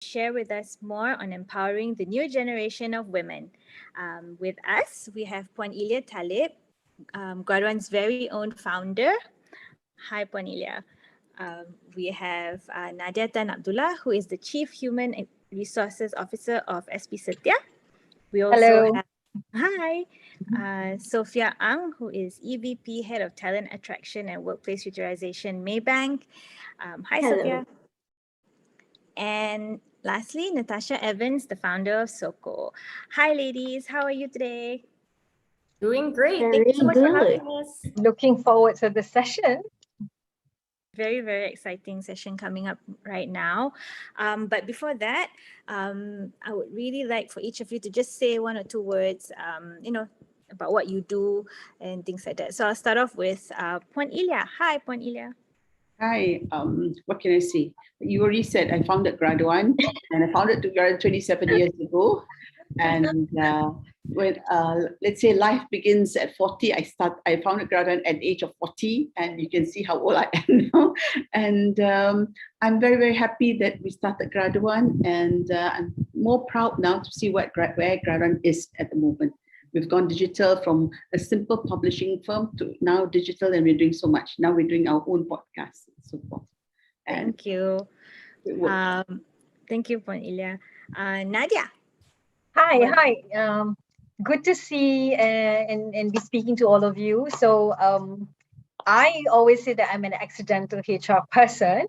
share with us more on empowering the new generation of women. With us, we have Puan Ilya Talib, Graduan's very own founder. Hi, Puan Ilya. We have Nadia Tan Abdullah, who is the Chief Human Resources Officer of SP Setia. We also Hello. have, hi, Sophia Ang, who is EVP, Head of Talent Attraction and Workplace Utilization, Maybank. Hi, Hello. Sophia. And lastly, Natasha Evans, the founder of Soko. Hi, ladies. How are you today? Doing great. Very Thank you so much for good. having us. Looking forward to the session. Very, very exciting session coming up right now. But before that, I would really like for each of you to just say one or two words, about what you do and things like that. So I'll start off with Puan Ilya. Hi, Puan Ilya. Hi, what can I say? You already said I founded GRADUAN, and I founded GRADUAN 27 years ago. And when let's say life begins at 40, I founded GRADUAN at the age of 40, and you can see how old I am now. And I'm very, very happy that we started GRADUAN, and I'm more proud now to see where GRADUAN is at the moment. We've gone digital from a simple publishing firm to now digital, and we're doing so much. Now we're doing our own podcast and so forth. And Thank you. it works. Thank you, Puan Ilya. Nadia. Hi. Good to see and be speaking to all of you. So I always say that I'm an accidental HR person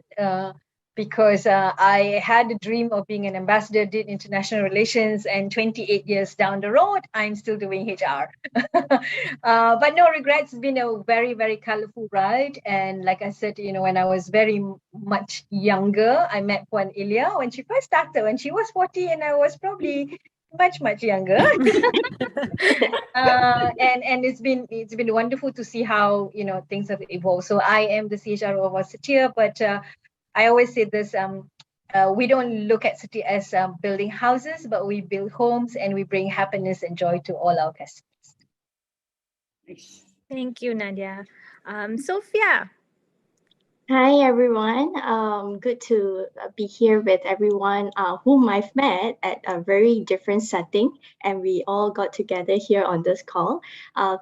because I had a dream of being an ambassador, did international relations, and 28 years down the road, I'm still doing HR. But no regrets. It's been a very, very colorful ride. And like I said, when I was very much younger, I met Puan Ilya when she first started, when she was 40, and I was probably much younger. And it's been wonderful to see how things have evolved. So I am the CHRO of our Setia, but I always say this: we don't look at City as building houses, but we build homes, and we bring happiness and joy to all our customers. Thank you, Nadia. Sophia. Hi, everyone. Good to be here with everyone whom I've met at a very different setting, and we all got together here on this call.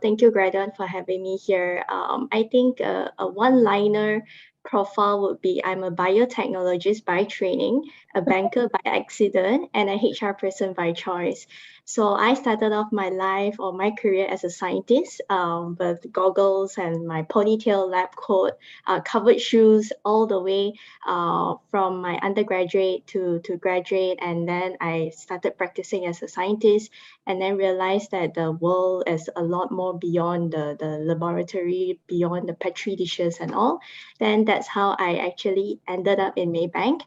Thank you, GRADUAN, for having me here. I think a one-liner profile would be I'm a biotechnologist by training, a banker by accident, and a HR person by choice. So I started off my life or my career as a scientist with goggles and my ponytail lab coat, covered shoes all the way from my undergraduate to graduate. And then I started practicing as a scientist and then realized that the world is a lot more beyond the laboratory, beyond the petri dishes and all. Then that's how I actually ended up in Maybank.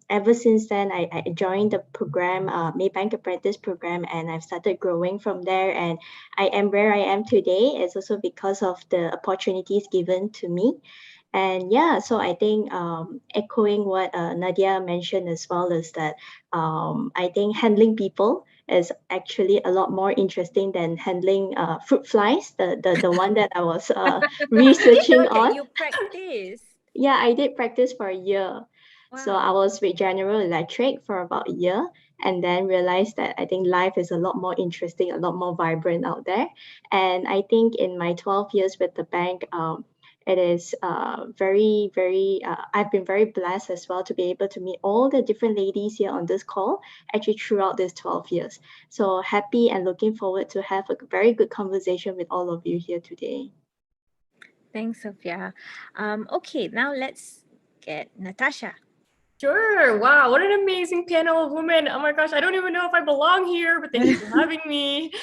Ever since then, I joined the program, Maybank Apprentice Program, and I've started growing from there. And I am where I am today. It's also because of the opportunities given to me. And yeah, so I think echoing what Nadia mentioned as well is that I think handling people is actually a lot more interesting than handling fruit flies, the one that I was researching on. You practice. Yeah, I did practice for a year. Wow. So I was with General Electric for about a year and then realized that I think life is a lot more interesting, a lot more vibrant out there. And I think in my 12 years with the bank, it is very, very, I've been very blessed as well to be able to meet all the different ladies here on this call actually throughout these 12 years. So happy and looking forward to have a very good conversation with all of you here today. Thanks, Sophia. Okay, now let's get Natasha. Sure. Wow. What an amazing panel of women. Oh my gosh. I don't even know if I belong here, but thank you for having me.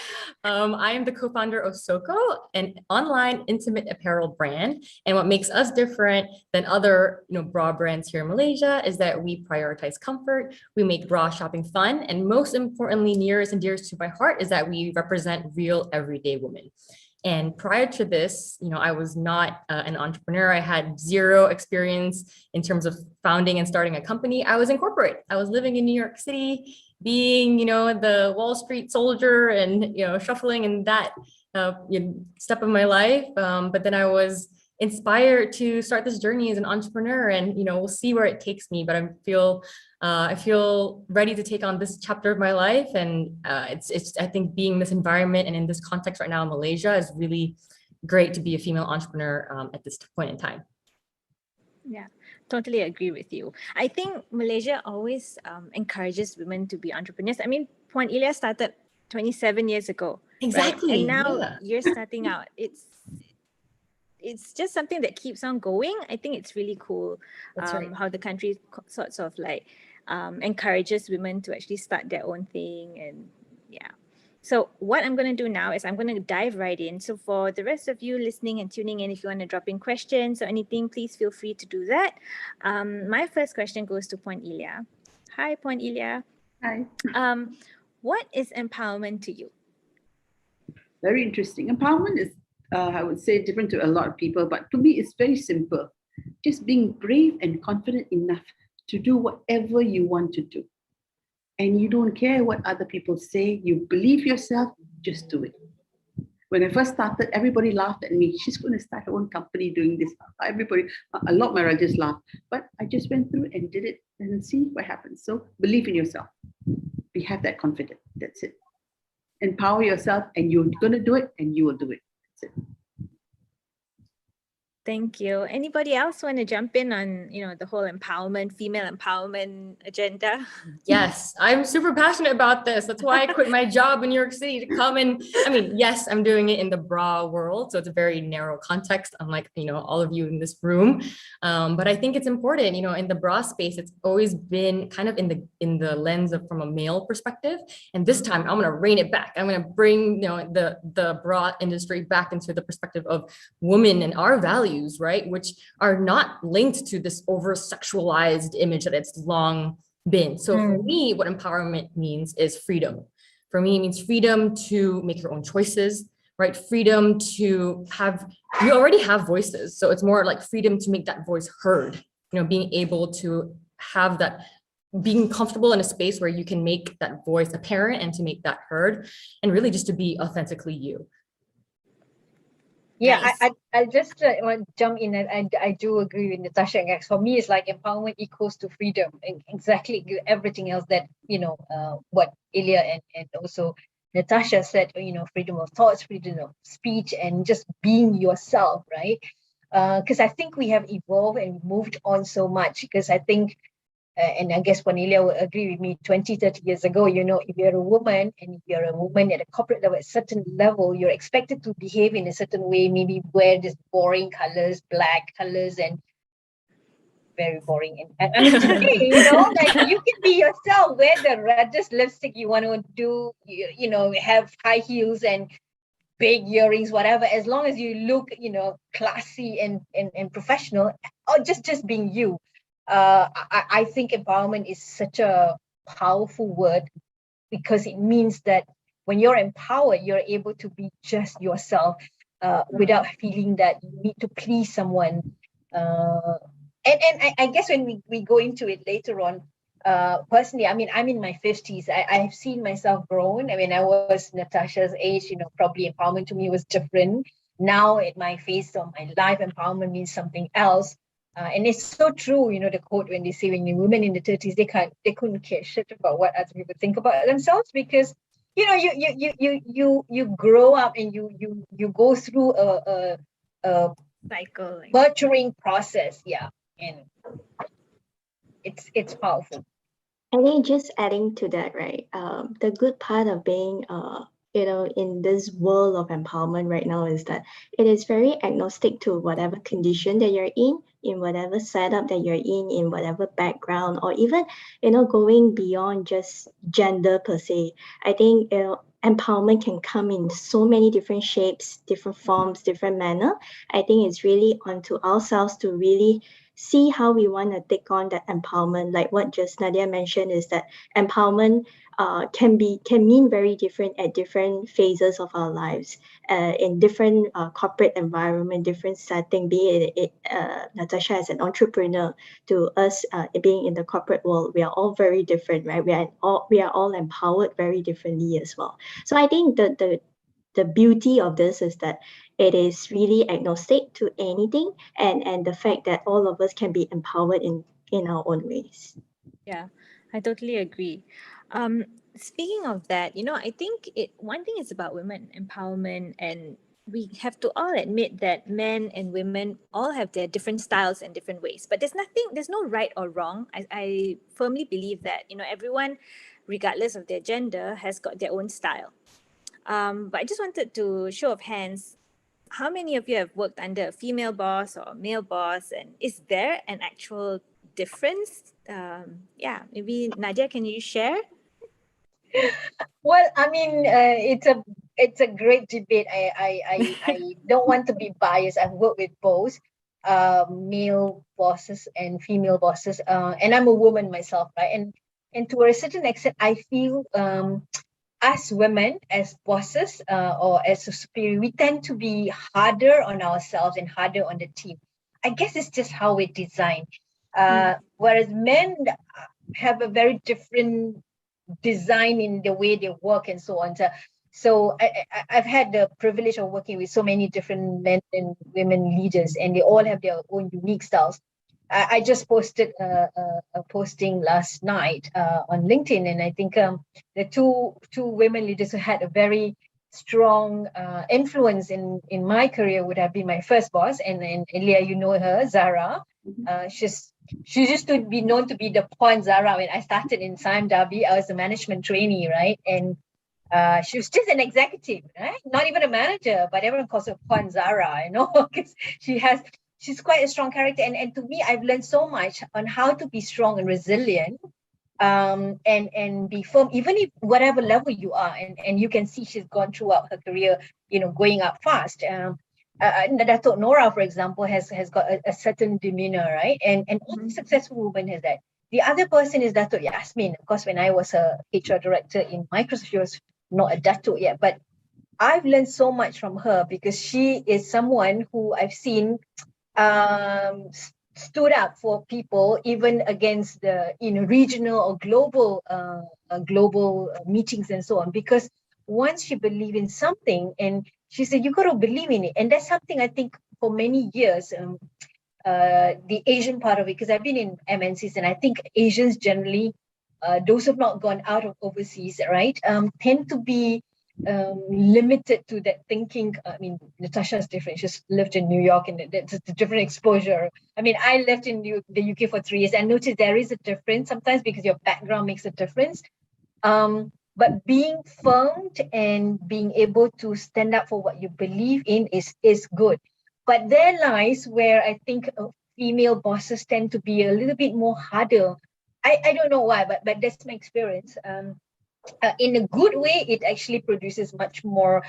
I am the co-founder of Soko, an online intimate apparel brand. And what makes us different than other bra brands here in Malaysia is that we prioritize comfort. We make bra shopping fun. And most importantly, nearest and dearest to my heart is that we represent real everyday women. And prior to this, I was not an entrepreneur. I had zero experience in terms of founding and starting a company. I was in corporate. I was living in New York City, being, the Wall Street soldier and, shuffling in that step of my life. But then I was inspired to start this journey as an entrepreneur, and we'll see where it takes me, but I feel ready to take on this chapter of my life. And it's I think being in this environment and in this context right now in Malaysia is really great to be a female entrepreneur at this point in time. Yeah, totally agree with you. I think Malaysia always encourages women to be entrepreneurs. I mean, Puan Ilya started 27 years ago. Exactly. Right? And now yeah. you're starting out. It's just something that keeps on going. I think it's really cool That's right. how the country sorts of like encourages women to actually start their own thing. And yeah. So what I'm going to do now is I'm going to dive right in. So for the rest of you listening and tuning in, if you want to drop in questions or anything, please feel free to do that. My first question goes to Puan Ilya. Hi, Puan Ilya. Hi. What is empowerment to you? Very interesting. Empowerment is, I would say, different to a lot of people, but to me, it's very simple. Just being brave and confident enough to do whatever you want to do. And you don't care what other people say. You believe yourself, just do it. When I first started, everybody laughed at me. She's going to start her own company doing this. Everybody, a lot of my relatives laughed. But I just went through and did it and see what happens. So believe in yourself. We have that confidence. That's it. Empower yourself, and you're going to do it, and you will do it. That's it. Thank you. Anybody else want to jump in on, the whole empowerment, female empowerment agenda? Yes, I'm super passionate about this. That's why I quit my job in New York City to come and, yes, I'm doing it in the bra world. So it's a very narrow context, unlike, all of you in this room. But I think it's important, in the bra space, it's always been kind of in the lens of from a male perspective. And this time I'm going to rein it back. I'm going to bring, the bra industry back into the perspective of women and our values, right? Which are not linked to this over-sexualized image that it's long been. So for me, what empowerment means is freedom. For me, it means freedom to make your own choices, right? Freedom to you already have voices. So it's more like freedom to make that voice heard, being able to have that, being comfortable in a space where you can make that voice apparent and to make that heard, and really just to be authentically you. Yeah, Nice. I just want to jump in, and I do agree with Natasha. For me, it's like empowerment equals to freedom, and exactly everything else that what Ilya and also Natasha said. Freedom of thoughts, freedom of speech, and just being yourself, right? Because I think we have evolved and moved on so much. Because I think. And I guess Ilya will agree with me, 20, 30 years ago, if you're a woman and if you're a woman at a corporate level, at a certain level, you're expected to behave in a certain way, maybe wear just boring colors, black colors, and very boring. And I mean, today, like you can be yourself, wear the reddest lipstick you want to do, have high heels and big earrings, whatever, as long as you look, classy and professional, or just being you. I think empowerment is such a powerful word, because it means that when you're empowered, you're able to be just yourself without feeling that you need to please someone. And I guess when we go into it later on, personally, I mean, I'm in my 50s. I've seen myself grown. I mean, I was Natasha's age, probably empowerment to me was different. Now at my phase of my life, empowerment means something else. And it's so true, the quote when they say when you're women in the 30s, they couldn't care shit about what other people think about themselves, because you grow up and you go through a Cycle. nurturing process, and it's powerful. I think just adding to that, right? The good part of being in this world of empowerment right now is that it is very agnostic to whatever condition that you're in whatever setup that you're in whatever background, or even, going beyond just gender per se. I think, empowerment can come in so many different shapes, different forms, different manner. I think it's really onto ourselves to really see how we want to take on that empowerment. Like what just Nadia mentioned is that empowerment can mean very different at different phases of our lives, in different corporate environment, different setting. Be it Natasha as an entrepreneur, to us being in the corporate world, we are all very different, right? We are all empowered very differently as well. So I think the beauty of this is that It is really agnostic to anything, and the fact that all of us can be empowered in our own ways. Yeah, I totally agree. Um, Speaking of that, I think one thing is about women empowerment, and we have to all admit that men and women all have their different styles and different ways. But there's no right or wrong. I firmly believe that, everyone, regardless of their gender, has got their own style. But I just wanted to show of hands, how many of you have worked under a female boss or a male boss, and is there an actual difference? Yeah, maybe Nadia, can you share? Well, I mean, it's a great debate. I don't want to be biased. I've worked with both male bosses and female bosses, and I'm a woman myself, right? And to a certain extent, I feel as women, as bosses, or as a superior, we tend to be harder on ourselves and harder on the team. I guess it's just how we're designed. Whereas men have a very different design in the way they work and so on. So I've had the privilege of working with so many different men and women leaders, and they all have their own unique styles. I just posted a posting last night on LinkedIn, and I think the two women leaders who had a very strong influence in my career would have been my first boss, and Elia, you know her, Zara. She used to be known to be the Puan Zara. When I started in Siam Dhabi, I was a management trainee, right? And she was just an executive, right? Not even a manager, but everyone calls her Puan Zara, because she's quite a strong character. And to me, I've learned so much on how to be strong and resilient, and be firm, even if whatever level you are. And you can see she's gone throughout her career, going up fast. Dato' Nora, for example, has got a certain demeanor, right? And all successful women has that. The other person is Dato' Yasmin. Of course, when I was a HR director in Microsoft, she was not a Dato' yet, but I've learned so much from her because she is someone who I've seen stood up for people even against the regional or global meetings and so on, because once she believed in something and she said you got to believe in it. And that's something I think for many years the Asian part of it, because I've been in MNCs, and I think Asians generally, those who have not gone out of overseas, right, tend to be limited to that thinking. I mean, Natasha is different. She's lived in New York, and it's a different exposure. I mean, I lived in the UK for 3 years. I noticed there is a difference sometimes because your background makes a difference. But being firm and being able to stand up for what you believe in is good. But there lies where I think female bosses tend to be a little bit more harder. I don't know why, but that's my experience. In a good way, it actually produces much more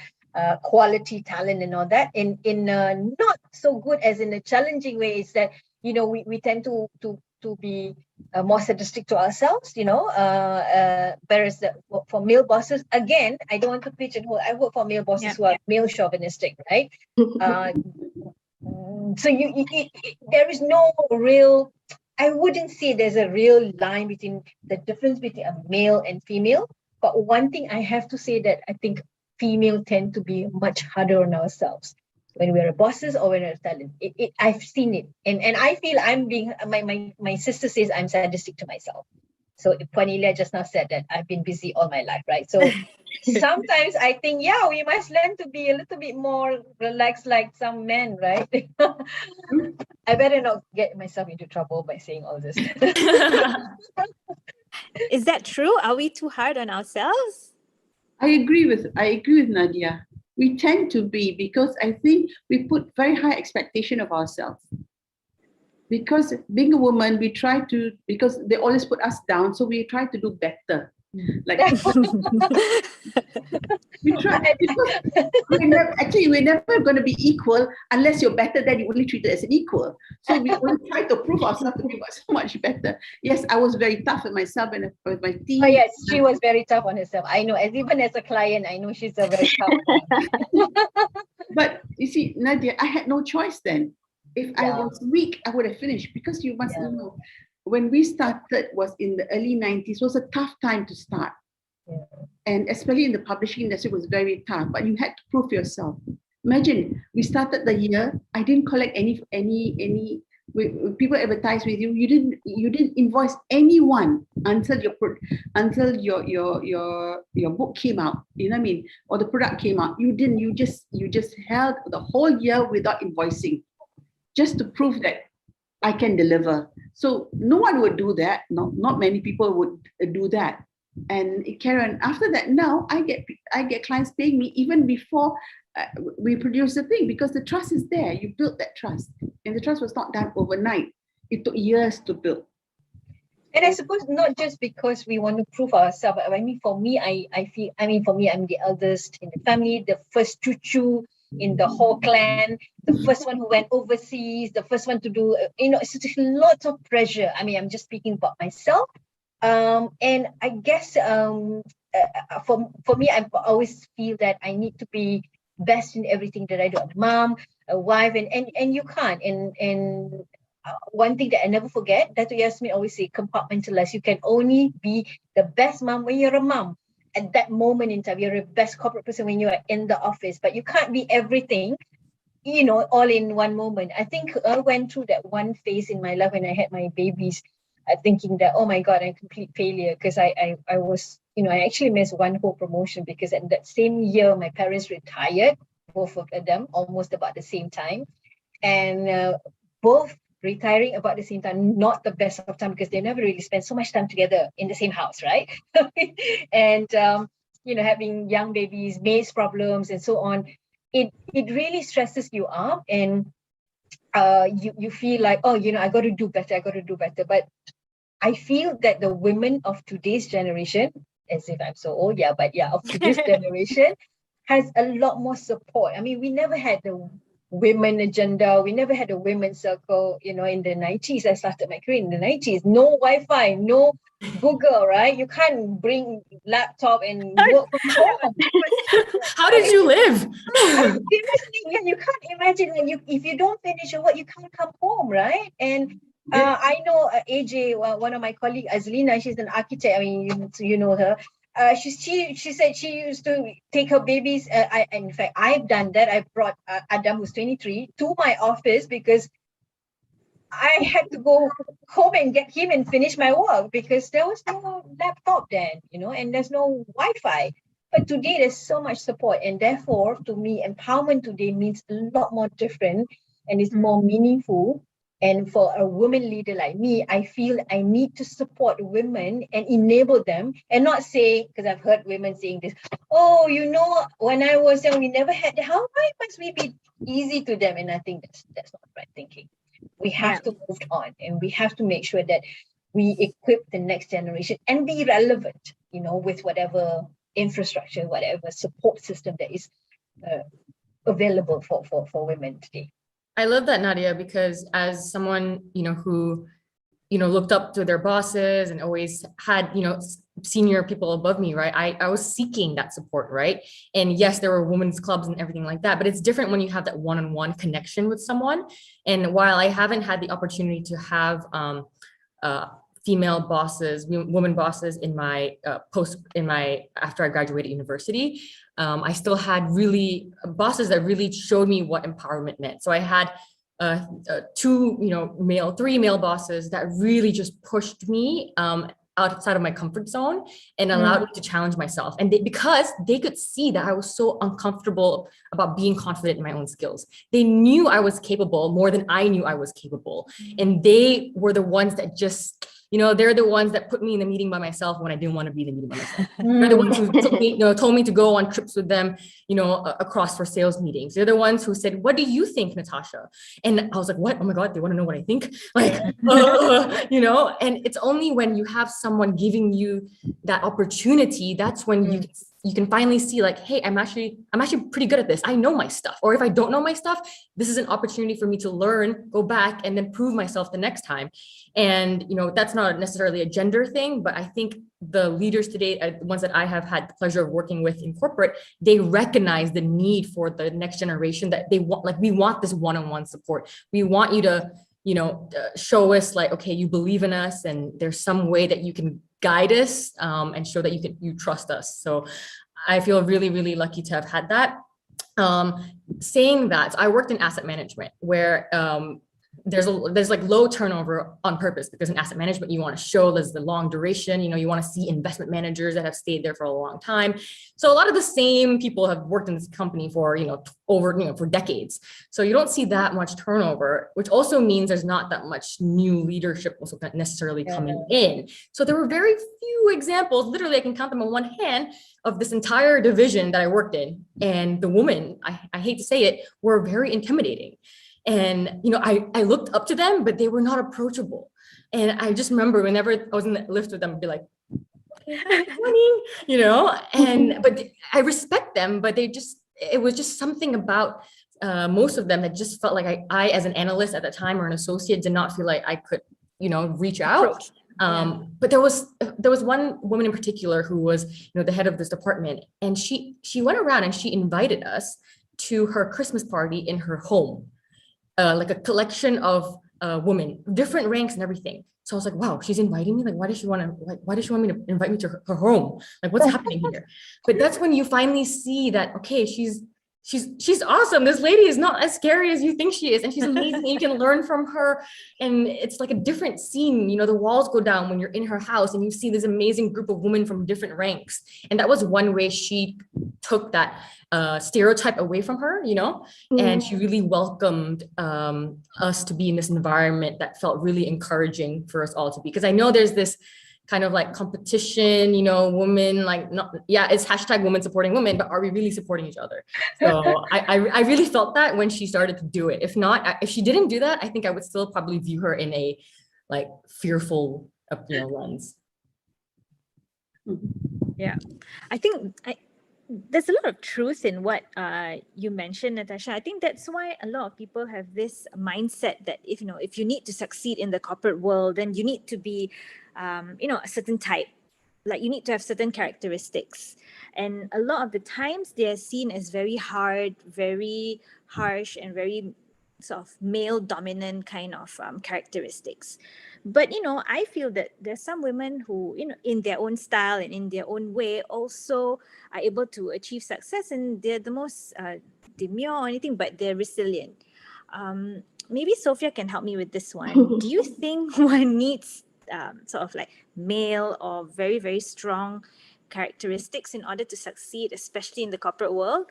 quality talent and all that. In not so good as in a challenging way, is that we tend to be more sadistic to ourselves, whereas for male bosses, again, I don't want to pigeonhole. I work for male bosses who are male chauvinistic, right? So there is no real, I wouldn't say there's a real line between the difference between a male and female. But one thing I have to say, that I think female tend to be much harder on ourselves when we're bosses or when we're talent. I've seen it, and I feel I'm being my sister says I'm sadistic to myself. So Puanilia just now said that I've been busy all my life, right? So sometimes I think, we must learn to be a little bit more relaxed like some men, right? I better not get myself into trouble by saying all this. Is that true? Are we too hard on ourselves? I agree with Nadia. We tend to be, because I think we put very high expectation of ourselves. Because being a woman, because they always put us down, so we try to do better. Like we try, because we're never going to be equal unless you're better. Then you only treat it as an equal. So we only try to prove ourselves to be so much better. Yes, I was very tough with myself and with my team. Oh yes, she was very tough on herself. I know, even as a client, I know she's a very tough one. But you see, Nadia, I had no choice then. If I was weak, I would have finished, because you must know, when we started was in the early 90s, was a tough time to start. And especially in the publishing industry, was very tough, but you had to prove yourself. Imagine we started the year. I didn't collect any. People advertise with you. You didn't invoice anyone until your book came out. You know what I mean? Or the product came out. You didn't. You just held the whole year without invoicing, just to prove that I can deliver. So no one would do that. Not many people would do that. And Karen, after that, now I get clients paying me even before we produce the thing, because the trust is there. You built that trust, and the trust was not done overnight. It took years to build. And I suppose not just because we want to prove ourselves. I mean, for me, I feel. I mean, for me, I'm the eldest in the family, the first chuchu in the whole clan, the first one who went overseas, the first one to do. It's just lots of pressure. I mean, I'm just speaking about myself. And I guess for me, I always feel that I need to be best in everything that I do. A mom, a wife, and you can't. And one thing that I never forget, Dr. Yasmin always say, compartmentalize. You can only be the best mom when you're a mom. At that moment in time, you're the best corporate person when you are in the office, but you can't be everything, all in one moment. I think I went through that one phase in my life when I had my babies, thinking that, oh my God, I'm a complete failure, because I was, I actually missed one whole promotion, because in that same year, my parents retired, both of them, almost about the same time. And both retiring about the same time, not the best of time, because they never really spent so much time together in the same house, right? And, having young babies, maid's problems, and so on, it really stresses you up. And you feel like, oh, I got to do better. But I feel that the women of today's generation, as if I'm so old, of today's generation, has a lot more support. I mean, we never had the women agenda. We never had a women's circle, in the 90s. I started my career in the 90s. No Wi-Fi, no Google, right? You can't bring laptop and work from home. How did you live? Seriously, you can't imagine, if you don't finish your work, you can't come home, right? And I know AJ, one of my colleagues, Azlina, she's an architect. I mean, you know her. She said she used to take her babies. In fact, I've done that. I brought Adam, who's 23, to my office, because I had to go home and get him and finish my work, because there was no laptop then, and there's no Wi-Fi. But today there's so much support, and therefore, to me, empowerment today means a lot more different, and it's more meaningful. And for a woman leader like me, I feel I need to support women and enable them, and not say, because I've heard women saying this, oh, when I was young, we never had, why must we be easy to them? And I think that's not the right thinking. We have to move on, and we have to make sure that we equip the next generation and be relevant, with whatever infrastructure, whatever support system that is available for women today. I love that, Nadia, because as someone, who, looked up to their bosses and always had, senior people above me, right? I was seeking that support, right? And yes, there were women's clubs and everything like that, but it's different when you have that one-on-one connection with someone. And while I haven't had the opportunity to have female bosses, women bosses in my after I graduated university, I still had really bosses that really showed me what empowerment meant. So I had three male bosses that really just pushed me outside of my comfort zone and allowed me to challenge myself. And because they could see that I was so uncomfortable about being confident in my own skills. They knew I was capable more than I knew I was capable. And they were the ones that just, they're the ones that put me in the meeting by myself when I didn't want to be in the meeting by myself. They're the ones who told me to go on trips with them, across for sales meetings. They're the ones who said, what do you think, Natasha? And I was like, what? Oh my God, they want to know what I think? And it's only when you have someone giving you that opportunity, that's when you can finally see like, hey, I'm actually pretty good at this. I know my stuff. Or if I don't know my stuff, this is an opportunity for me to learn, go back, and then prove myself the next time. And, that's not necessarily a gender thing, but I think the leaders today, the ones that I have had the pleasure of working with in corporate, they recognize the need for the next generation, that they want, like, we want this one-on-one support. We want you to, show us like, okay, you believe in us, and there's some way that you can guide us and show that you trust us. So I feel really, really lucky to have had that. saying that, I worked in asset management where there's like low turnover on purpose, because in asset management you want to show there's the long duration, you know, you want to see investment managers that have stayed there for a long time. So a lot of the same people have worked in this company for, for decades. So you don't see that much turnover, which also means there's not that much new leadership also not necessarily coming in. So there were very few examples, literally I can count them on one hand, of this entire division that I worked in. And the women, I hate to say it, were very intimidating. And, I looked up to them, but they were not approachable. And I just remember whenever I was in the lift with them, I'd be like, good morning, but I respect them, but it was just something about most of them that just felt like I, as an analyst at the time or an associate, did not feel like I could, reach out. But there was one woman in particular who was, the head of this department, and she went around and she invited us to her Christmas party in her home. Like a collection of women, different ranks and everything. So I was like, wow, she's inviting me. Like, why does she want me to invite me to her home? Like, what's happening here? But that's when you finally see that, okay, she's awesome. This lady is not as scary as you think she is. And she's amazing. And you can learn from her. And it's like a different scene. The walls go down when you're in her house and you see this amazing group of women from different ranks. And that was one way she took that stereotype away from her, and she really welcomed us to be in this environment that felt really encouraging for us all to be. Because I know there's this kind of like competition, women, like, not, it's hashtag women supporting women, but are we really supporting each other? So I really felt that when she started to do it. If she didn't do that, I think I would still probably view her in a like fearful, lens. Yeah, I think there's a lot of truth in what you mentioned, Natasha. I think that's why a lot of people have this mindset that if you need to succeed in the corporate world, then you need to be, a certain type. Like you need to have certain characteristics. And a lot of the times they are seen as very hard, very harsh, and very sort of male dominant kind of characteristics. But I feel that there's some women who in their own style and in their own way also are able to achieve success, and they're the most demure or anything, but they're resilient. Maybe Sophia can help me with this one. Do you think one needs sort of like male or very, very strong characteristics in order to succeed, especially in the corporate world?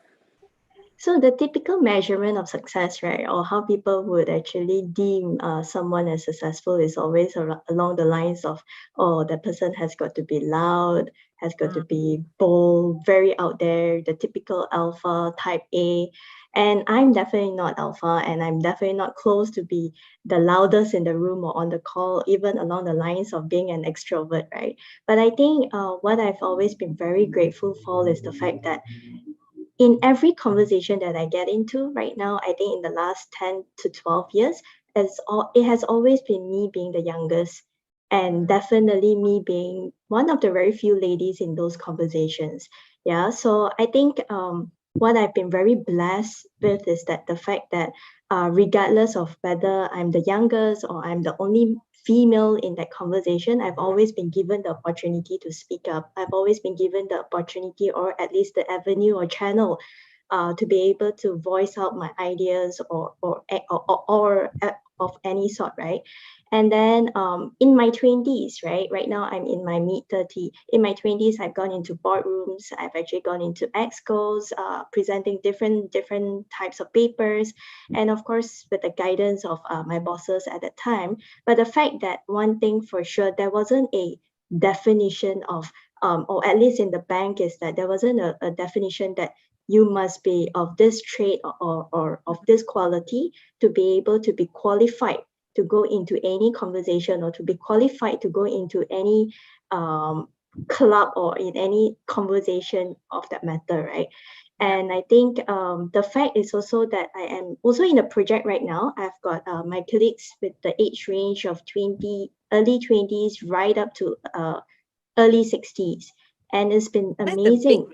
So the typical measurement of success, right, or how people would actually deem someone as successful is always along the lines of, oh, the person has got to be loud, has got to be bold, very out there, the typical alpha type A. And I'm definitely not alpha, and I'm definitely not close to be the loudest in the room or on the call, even along the lines of being an extrovert, right? But I think what I've always been very grateful for is the fact that in every conversation that I get into right now, I think in the last 10 to 12 years, it has always been me being the youngest, and definitely me being one of the very few ladies in those conversations. Yeah, so I think what I've been very blessed with is that the fact that regardless of whether I'm the youngest or I'm the only female in that conversation, I've always been given the opportunity to speak up. I've always been given the opportunity, or at least the avenue or channel, to be able to voice out my ideas or of any sort, right? And then in my 20s, right now I'm in my mid-30s. In my 20s, I've gone into boardrooms. I've actually gone into excos, presenting different types of papers, and of course with the guidance of my bosses at that time. But the fact that one thing for sure, there wasn't a definition of, or at least in the bank, is that there wasn't a definition that you must be of this trait or of this quality to be able to be qualified to go into any conversation, or to be qualified to go into any club or in any conversation of that matter, right? And I think the fact is also that I am also in a project right now. I've got my colleagues with the age range of early 20s right up to early 60s. And it's been amazing.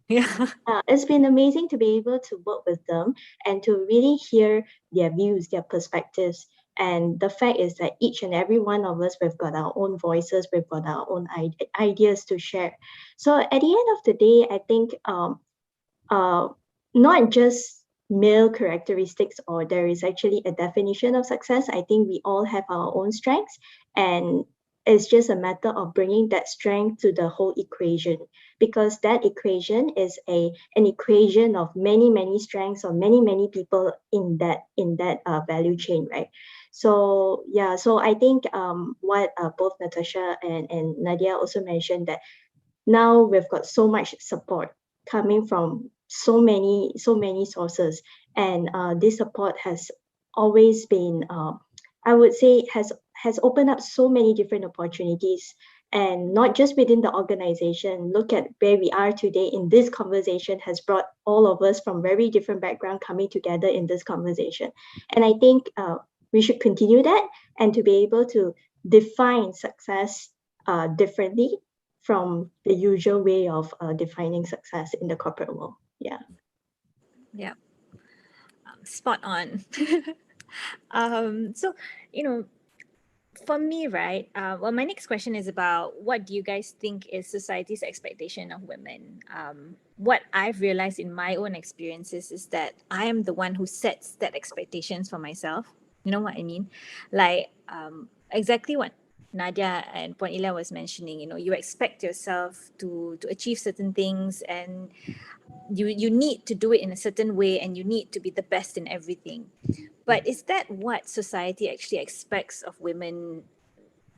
Yeah. It's been amazing to be able to work with them and to really hear their views, their perspectives. And the fact is that each and every one of us, we've got our own voices, we've got our own ideas to share. So at the end of the day, I think not just male characteristics, or there is actually a definition of success. I think we all have our own strengths, and it's just a matter of bringing that strength to the whole equation, because that equation is an equation of many strengths of many people in that value chain, right? So yeah, so I think what both Natasha and Nadia also mentioned, that now we've got so much support coming from so many sources, and this support has always been, I would say, has opened up so many different opportunities, and not just within the organization. Look at where we are today in this conversation, has brought all of us from very different background coming together in this conversation. And I think we should continue that, and to be able to define success differently from the usual way of defining success in the corporate world. Yeah. Yeah. Spot on. So, for me, right, well, my next question is about, what do you guys think is society's expectation of women? What I've realized in my own experiences is that I am the one who sets that expectations for myself. You know what I mean? Like, exactly what Nadia and Puan Ila was mentioning, you expect yourself to achieve certain things, and you need to do it in a certain way, and you need to be the best in everything. But is that what society actually expects of women?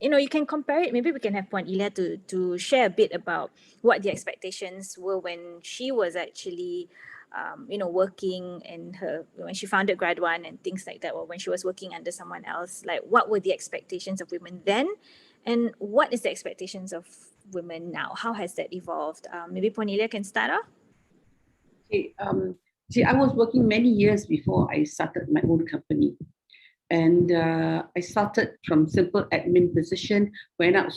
You can compare it. Maybe we can have Puan Ila to share a bit about what the expectations were when she was actually working when she founded GRADUAN and things like that, or when she was working under someone else. Like, what were the expectations of women then, and what is the expectations of women now? How has that evolved? Maybe Puan Ila can start off. Okay, see, I was working many years before I started my own company. And I started from simple admin position, went up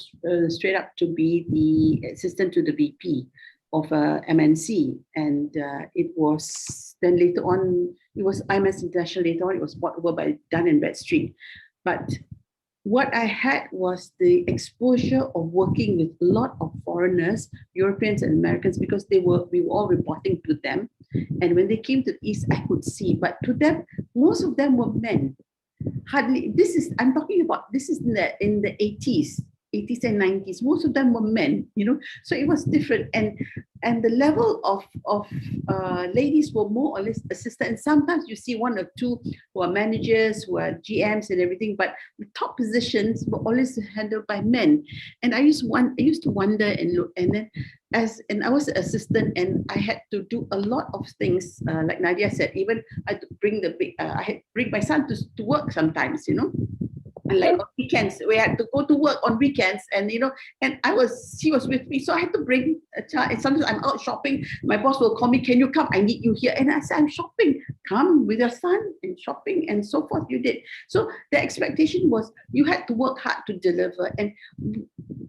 straight up to be the assistant to the VP of MNC. And it was then later on, it was IMS International. Later on, it was bought over by Dun & Bradstreet. But what I had was the exposure of working with a lot of foreigners, Europeans and Americans, because we were all reporting to them. And when they came to the East, I could see, but to them, most of them were men. Hardly, I'm talking about, this is in the 80s and 90s. Most of them were men, so it was different. And the level of ladies were more or less assistant. And sometimes you see one or two who are managers, who are GMs and everything, but the top positions were always handled by men. And I used to wonder and look, and then and I was an assistant, and I had to do a lot of things, like Nadia said. Even I had to bring I had to bring my son to work sometimes, and like on weekends, we had to go to work on weekends, and and she was with me, so I had to bring a child. And sometimes I'm out shopping, my boss will call me, "Can you come? I need you here." And I said, "I'm shopping." "Come with your son and shopping," and so forth. You did. So the expectation was you had to work hard to deliver. And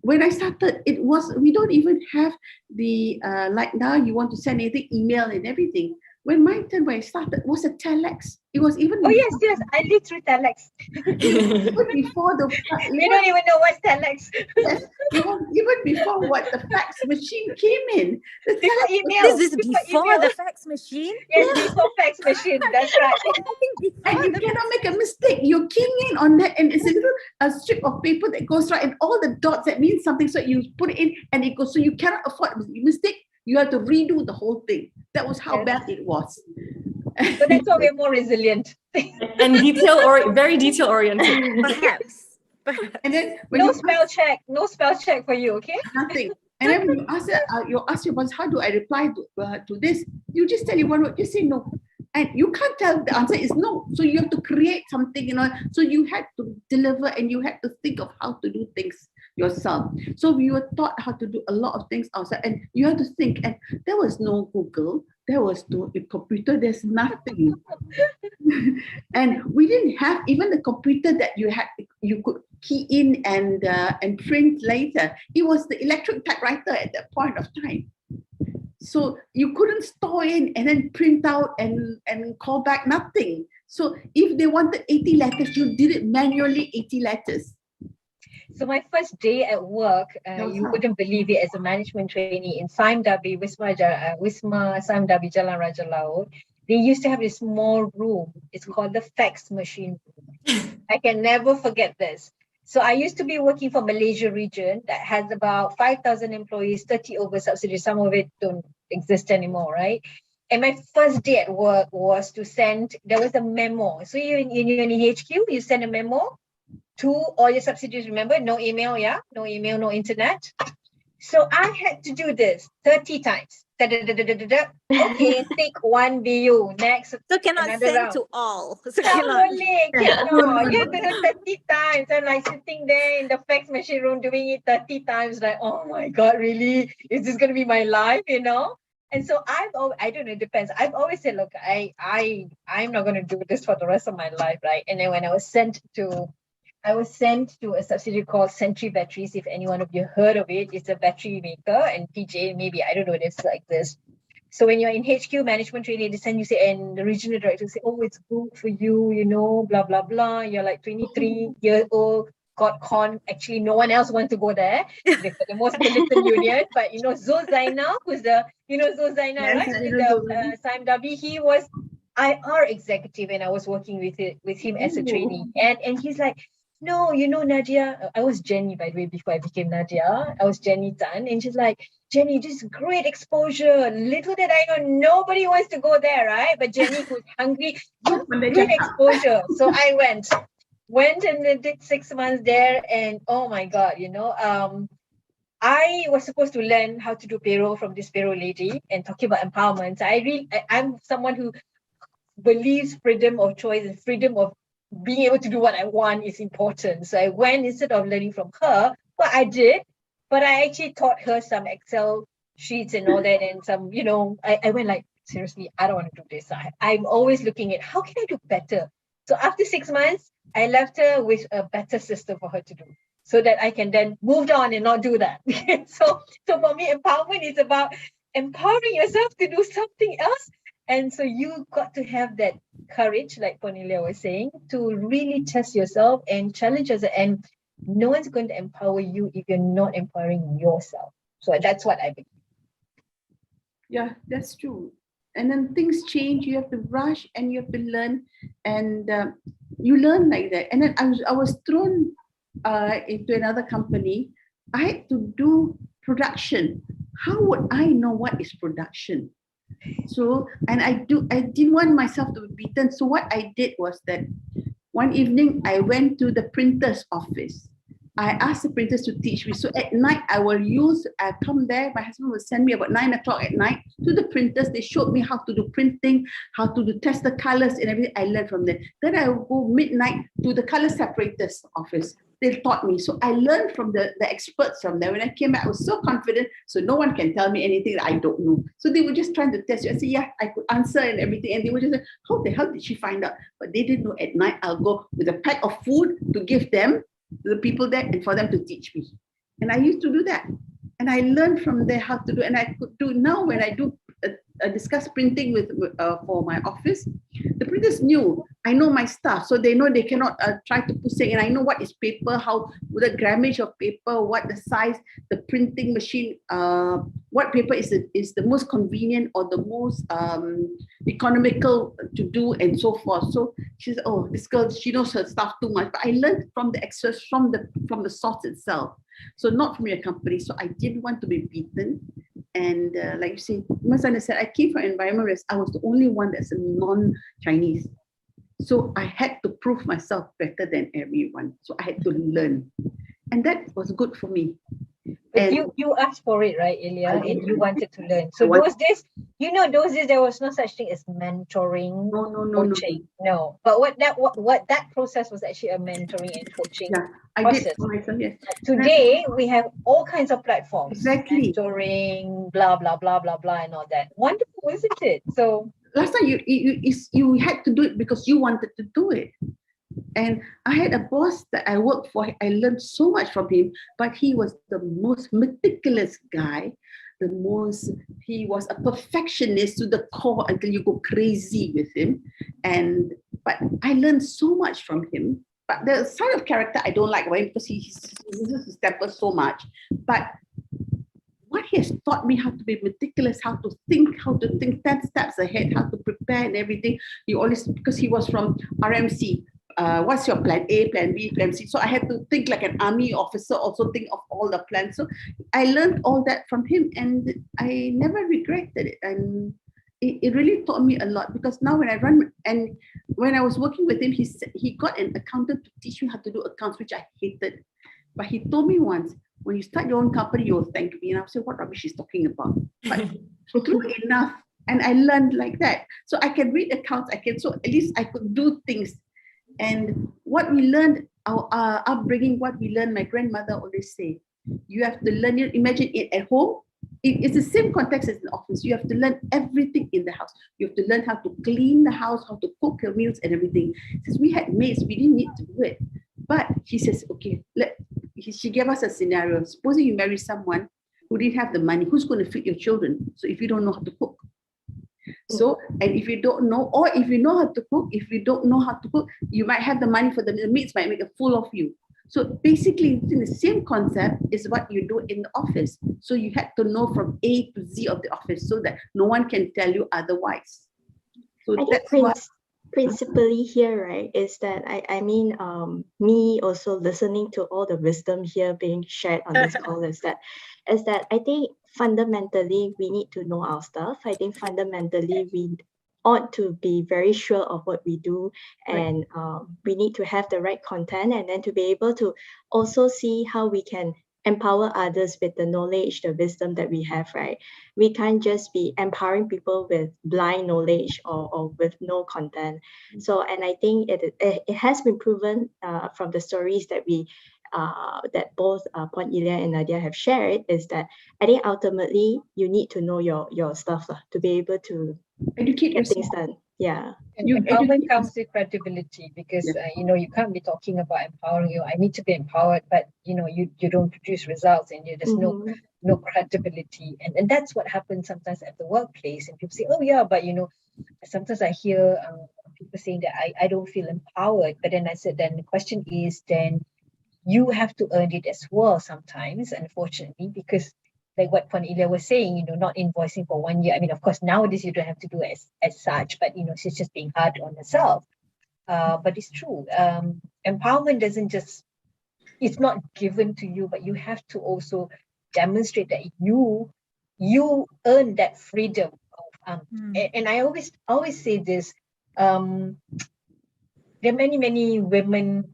when I started, we don't even have the like now you want to send anything, email and everything. When I started, was a telex. It was even yes, I lived through telex. even before We don't even know what's telex. Yes, even before what the fax machine came in. Before email. This is before the fax machine? Yes, before fax machine. That's right. And you cannot make a mistake. You're keying in on that, and it's a strip of paper that goes right, and all the dots that mean something. So you put it in, and it goes. So you cannot afford a mistake. You have to redo the whole thing. That was how bad it was. So that's why we're more resilient. And very detail oriented. Perhaps. And then no spell check for you, okay? Nothing. And then when you ask your boss, how do I reply to this? You just tell you one word, just say no. And you can't tell the answer is no. So you have to create something, So you had to deliver, and you had to think of how to do things yourself. So we were taught how to do a lot of things outside, and you had to think. And there was no Google, there was no computer, there's nothing. And we didn't have even the computer that you could key in and print later. It was the electric typewriter at that point of time. So you couldn't store in and then print out and call back, nothing. So if they wanted 80 letters, you did it manually, 80 letters. So my first day at work, you wouldn't believe it, as a management trainee in Saim Dabi, Wisma Saim Dabi Jalan Raja Laut, they used to have this small room. It's called the fax machine room. I can never forget this. So I used to be working for Malaysia region that has about 5,000 employees, 30 over subsidiaries. Some of it don't exist anymore, right? And my first day at work was to send, there was a memo. So you in HQ, you send a memo to all your subsidiaries. Remember, no email, yeah? No email, no internet. So I had to do this 30 times. Okay, take one BU. Next, So cannot another send round. to all. So Tak cannot. boleh, cannot. You have to do 30 times. I'm like sitting there in the fax machine room doing it 30 times. Like, oh my God, really? Is this going to be my life, you know? And so I don't know, it depends. I've always said, look, I'm not going to do this for the rest of my life, right? And then when I was sent to a subsidiary called Century Batteries. If any one of you heard of it, it's a battery maker, and PJ, maybe, I don't know, it's like this. So when you're in HQ management training, they send you say, and the regional director say, oh, it's good for you, you know, blah, blah, blah. You're like 23 years old, got con. Actually, no one else wants to go there. They've got the most militant union. But, you know, Zul Zainal, who's the, you know, Zul Zainal, Yes, right? I With know the Saim Dabi, he was IR executive, and I was working with him as a trainee. And he's like, no, you know, Nadia, I was Jenny, by the way, before I became Nadia. I was Jenny Tan. And she's like, Jenny, this is great exposure. Little did I know, nobody wants to go there, right? But Jenny, who's hungry, great exposure. So I went and did 6 months there. And oh my God, you know, I was supposed to learn how to do payroll from this payroll lady, and talking about empowerment. I'm someone who believes freedom of choice and freedom of being able to do what I want is important. So I went, instead of learning from her, well, I did, but I actually taught her some Excel sheets and all that, and some, you know, I went like, seriously, I don't want to do this. I'm always looking at how can I do better. So after 6 months, I left her with a better system for her to do, so that I can then move on and not do that. So for me, empowerment is about empowering yourself to do something else. And so you got to have that courage, like Cornelia was saying, to really test yourself and challenge yourself. And no one's going to empower you if you're not empowering yourself. So that's what I believe. Yeah, that's true. And then things change. You have to rush and you have to learn, and you learn like that. And then I was thrown into another company. I had to do production. How would I know what is production? So, and I didn't want myself to be beaten. So what I did was that one evening I went to the printer's office. I asked the printers to teach me. So at night I come there, my husband will send me about 9 o'clock at night to the printers. They showed me how to do printing, how to test the colors and everything. I learned from them. Then I will go midnight to the color separators office. They taught me. So I learned from the experts from there. When I came back, I was so confident. So no one can tell me anything that I don't know. So they were just trying to test you. I said, yeah, I could answer and everything. And they were just like, how the hell did she find out? But they didn't know. At night, I'll go with a pack of food to give them, to the people there, and for them to teach me. And I used to do that. And I learned from there how to do. And I could do now when I do discuss printing with for my office. The printers knew I know my stuff, so they know they cannot try to put saying. And I know what is paper, how the grammage of paper, what the size, the printing machine, what paper is the most convenient or the most economical to do, and so forth. So she said, "Oh, this girl, she knows her stuff too much." But I learned from the experts, from the source itself. So not from your company. So I didn't want to be beaten. And like you say, Masana said, I came from an environment where I was the only one that's a non-Chinese. So I had to prove myself better than everyone. So I had to learn. And that was good for me. But you asked for it, right, Ilya? And you wanted to learn. So those days there was no such thing as mentoring, coaching. No. But what that process was actually a mentoring and coaching process. Did for myself, yes. Today we have all kinds of platforms. Exactly. Mentoring, blah blah blah blah blah, and all that. Wonderful, isn't it? So last time you had to do it because you wanted to do it. And I had a boss that I worked for. I learned so much from him, but he was the most meticulous guy. He was a perfectionist to the core until you go crazy with him. But I learned so much from him. But the side of character I don't like about him because he uses his temper so much. But what he has taught me how to be meticulous, how to think 10 steps ahead, how to prepare and everything. He always, because he was from RMC, what's your plan A, plan B, plan C? So I had to think like an army officer, also think of all the plans. So I learned all that from him and I never regretted it. And it really taught me a lot, because now when I run, and when I was working with him, he got an accountant to teach me how to do accounts, which I hated. But he told me once, when you start your own company, you'll thank me. And I said, what rubbish he's talking about? But true enough. And I learned like that. So I can read accounts, so at least I could do things. And what we learned, our upbringing, what we learned, my grandmother always say, you have to learn it. Imagine it at home. It's the same context as in the office. You have to learn everything in the house. You have to learn how to clean the house, how to cook your meals and everything. Since we had maids, we didn't need to do it. But he says, okay, she gave us a scenario. Supposing you marry someone who didn't have the money, who's going to feed your children? So if you don't know how to cook. So, and if you don't know, or if you know how to cook, if you don't know how to cook, you might have the money for the maids might make a fool of you. So basically, the same concept is what you do in the office. So you had to know from A to Z of the office so that no one can tell you otherwise. So I that's think what. principally here, right, is that I mean, me also listening to all the wisdom here being shared on this call is that I think fundamentally we need to know our stuff. I think fundamentally we ought to be very sure of what we do, and we need to have the right content, and then to be able to also see how we can empower others with the knowledge, the wisdom that we have, right? We can't just be empowering people with blind knowledge or with no content. So, and I think it has been proven from the stories that we that both Puan Ilya and Nadia have shared, is that I think ultimately you need to know your stuff to be able to Educate get yourself. things done. Yeah. And You empowerment educate comes with credibility, because you can't be talking about empowering you. I need to be empowered, but you don't produce results, and there's no credibility, and that's what happens sometimes at the workplace. And people say, oh yeah, but sometimes I hear people saying that I don't feel empowered. But then I said, then the question is, then you have to earn it as well sometimes, unfortunately, because like what Puan Ilya was saying, not invoicing for 1 year. I mean, of course, nowadays you don't have to do it as such, but she's just being hard on herself. But it's true. Empowerment it's not given to you, but you have to also demonstrate that you earn that freedom. And I always say this. There are many women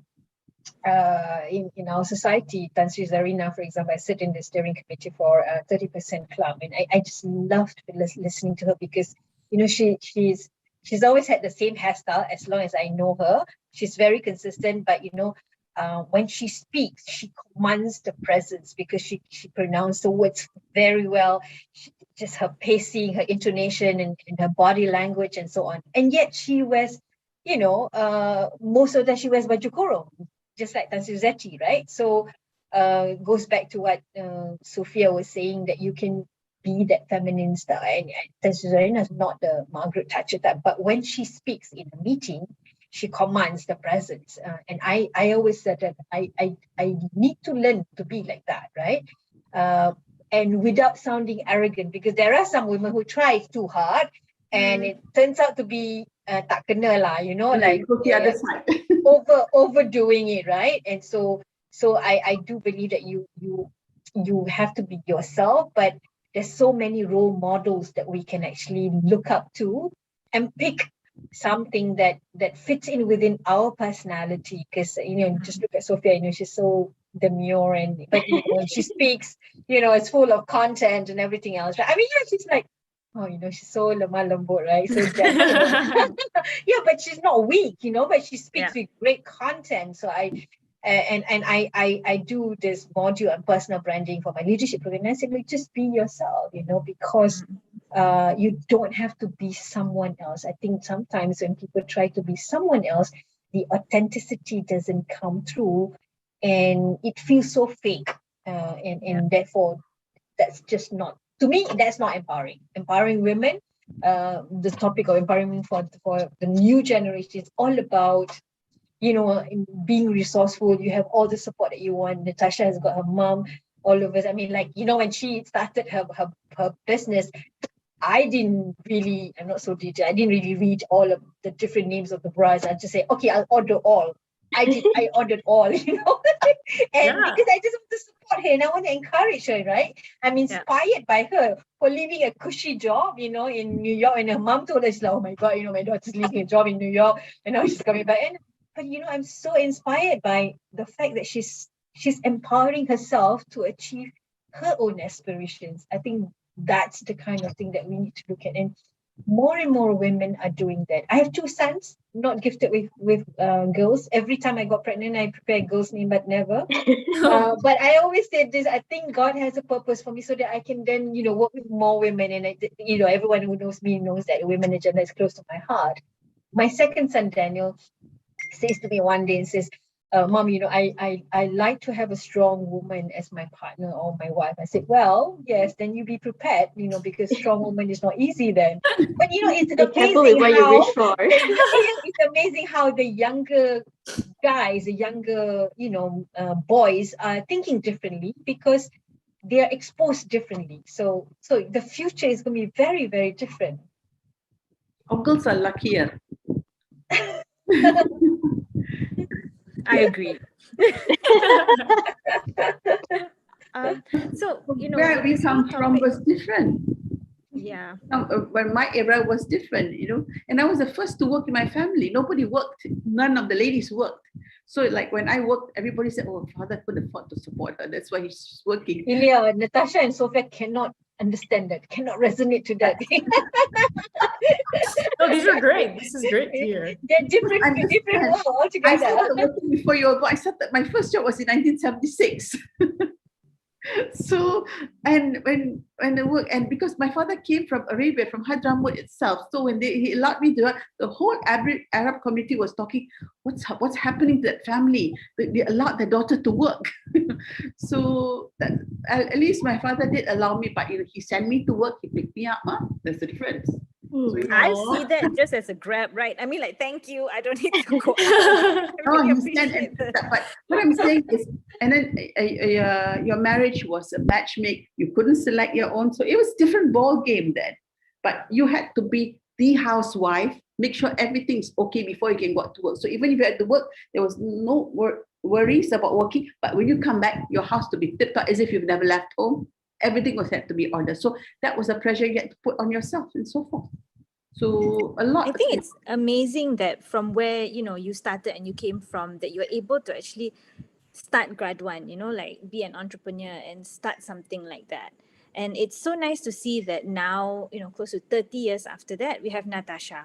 in our society. Tan Sri Zarina, for example, I sit in the steering committee for 30% Club, and I just loved listening to her, because she's always had the same hairstyle as long as I know her. She's very consistent, but when she speaks, she commands the presence, because she pronounced the words very well. Just her pacing, her intonation, and her body language, and so on. And yet she wears, most of that she wears baju kurung, just like Tan Sri Zeti, right? So goes back to what Sophia was saying, that you can be that feminine style. And Tan Sri Zarina is not the Margaret Thatcher type, but when she speaks in a meeting, she commands the presence. And I always said that I need to learn to be like that, right? And without sounding arrogant, because there are some women who try too hard, and it turns out to be tak kena lah, like the other side. overdoing it, right? And so I do believe that you have to be yourself, but there's so many role models that we can actually look up to and pick something that fits in within our personality. Because just look at Sophia, she's so demure, but when she speaks, it's full of content and everything else, right? I mean, she's like, she's so lemah lembut, right? So but she's not weak, but she speaks with great content. So I do this module on personal branding for my leadership program. And I said, like, just be yourself, because you don't have to be someone else. I think sometimes when people try to be someone else, the authenticity doesn't come through, and it feels so fake. And therefore, that's just not, to me, that's not empowering. Empowering women, the topic of empowering for the new generation is all about, in being resourceful. You have all the support that you want. Natasha has got her mom, all of us. I mean, like, when she started her business, I'm not so detailed. I didn't really read all of the different names of the bras. I just say, okay, I'll order all. I ordered all, and Yeah. because I just want to support her and I want to encourage her, right? I'm inspired by her for leaving a cushy job, in New York. And her mom told us, like, oh my God, my daughter's leaving a job in New York, and now she's coming back. But I'm so inspired by the fact that she's empowering herself to achieve her own aspirations. I think that's the kind of thing that we need to look at, and more women are doing that. I have 2 sons, not gifted with girls. Every time I got pregnant, I prepare a girl's name, but never. But I always said this: I think God has a purpose for me, so that I can then, work with more women. And everyone who knows me knows that women agenda is close to my heart. My second son, Daniel, says to me one day and says, Mom, I like to have a strong woman as my partner or my wife. I said, well, yes, then you be prepared, because strong woman is not easy then. But it's Be careful with what you wish for. It's amazing how the younger guys, the younger, boys are thinking differently because they are exposed differently. So the future is going to be very, very different. Our girls are luckier. I agree. So, where we come from was different. Yeah. When my era was different, and I was the first to work in my family. Nobody worked. None of the ladies worked. So like when I worked, everybody said, oh, father couldn't afford to support her. That's why he's working. Ilya, Natasha and Sophia cannot understand that, cannot resonate to that. No, these are great. This is great to hear. They're different world altogether. I started working before you were born. My first job was in 1976. So, and when I work, and because my father came from Arabia, from Hadramut itself, so when he allowed me to, the whole Arab community was talking, what's happening to that family? They allowed their daughter to work. So that, at least my father did allow me, but he sent me to work, he picked me up. There's the difference. So, I see that just as a grab, right? I mean, like, thank you. I don't need to go. I understand. But what I'm saying is, and then your marriage was a matchmake. You couldn't select your own. So it was different ball game then. But you had to be the housewife, make sure everything's okay before you can go out to work. So even if you had to work, there was no worries about working. But when you come back, your house to be tipped up as if you've never left home. Everything was had to be ordered. So that was a pressure you had to put on yourself and so forth. So a lot. I think it's amazing that from where, you started and you came from, that you're able to actually start GRADUAN, like be an entrepreneur and start something like that. And it's so nice to see that now, close to 30 years after that, we have Natasha,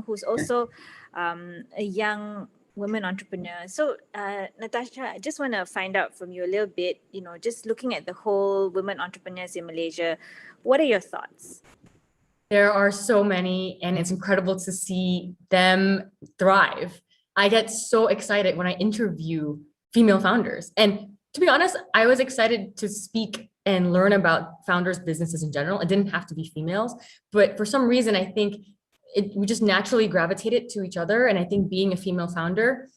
who's also a young women entrepreneur. So, Natasha, I just want to find out from you a little bit, just looking at the whole women entrepreneurs in Malaysia, what are your thoughts? There are so many, and it's incredible to see them thrive. I get so excited when I interview female founders. And to be honest, I was excited to speak and learn about founders' businesses in general. It didn't have to be females, but for some reason, I think we just naturally gravitated to each other. And I think being a female founder,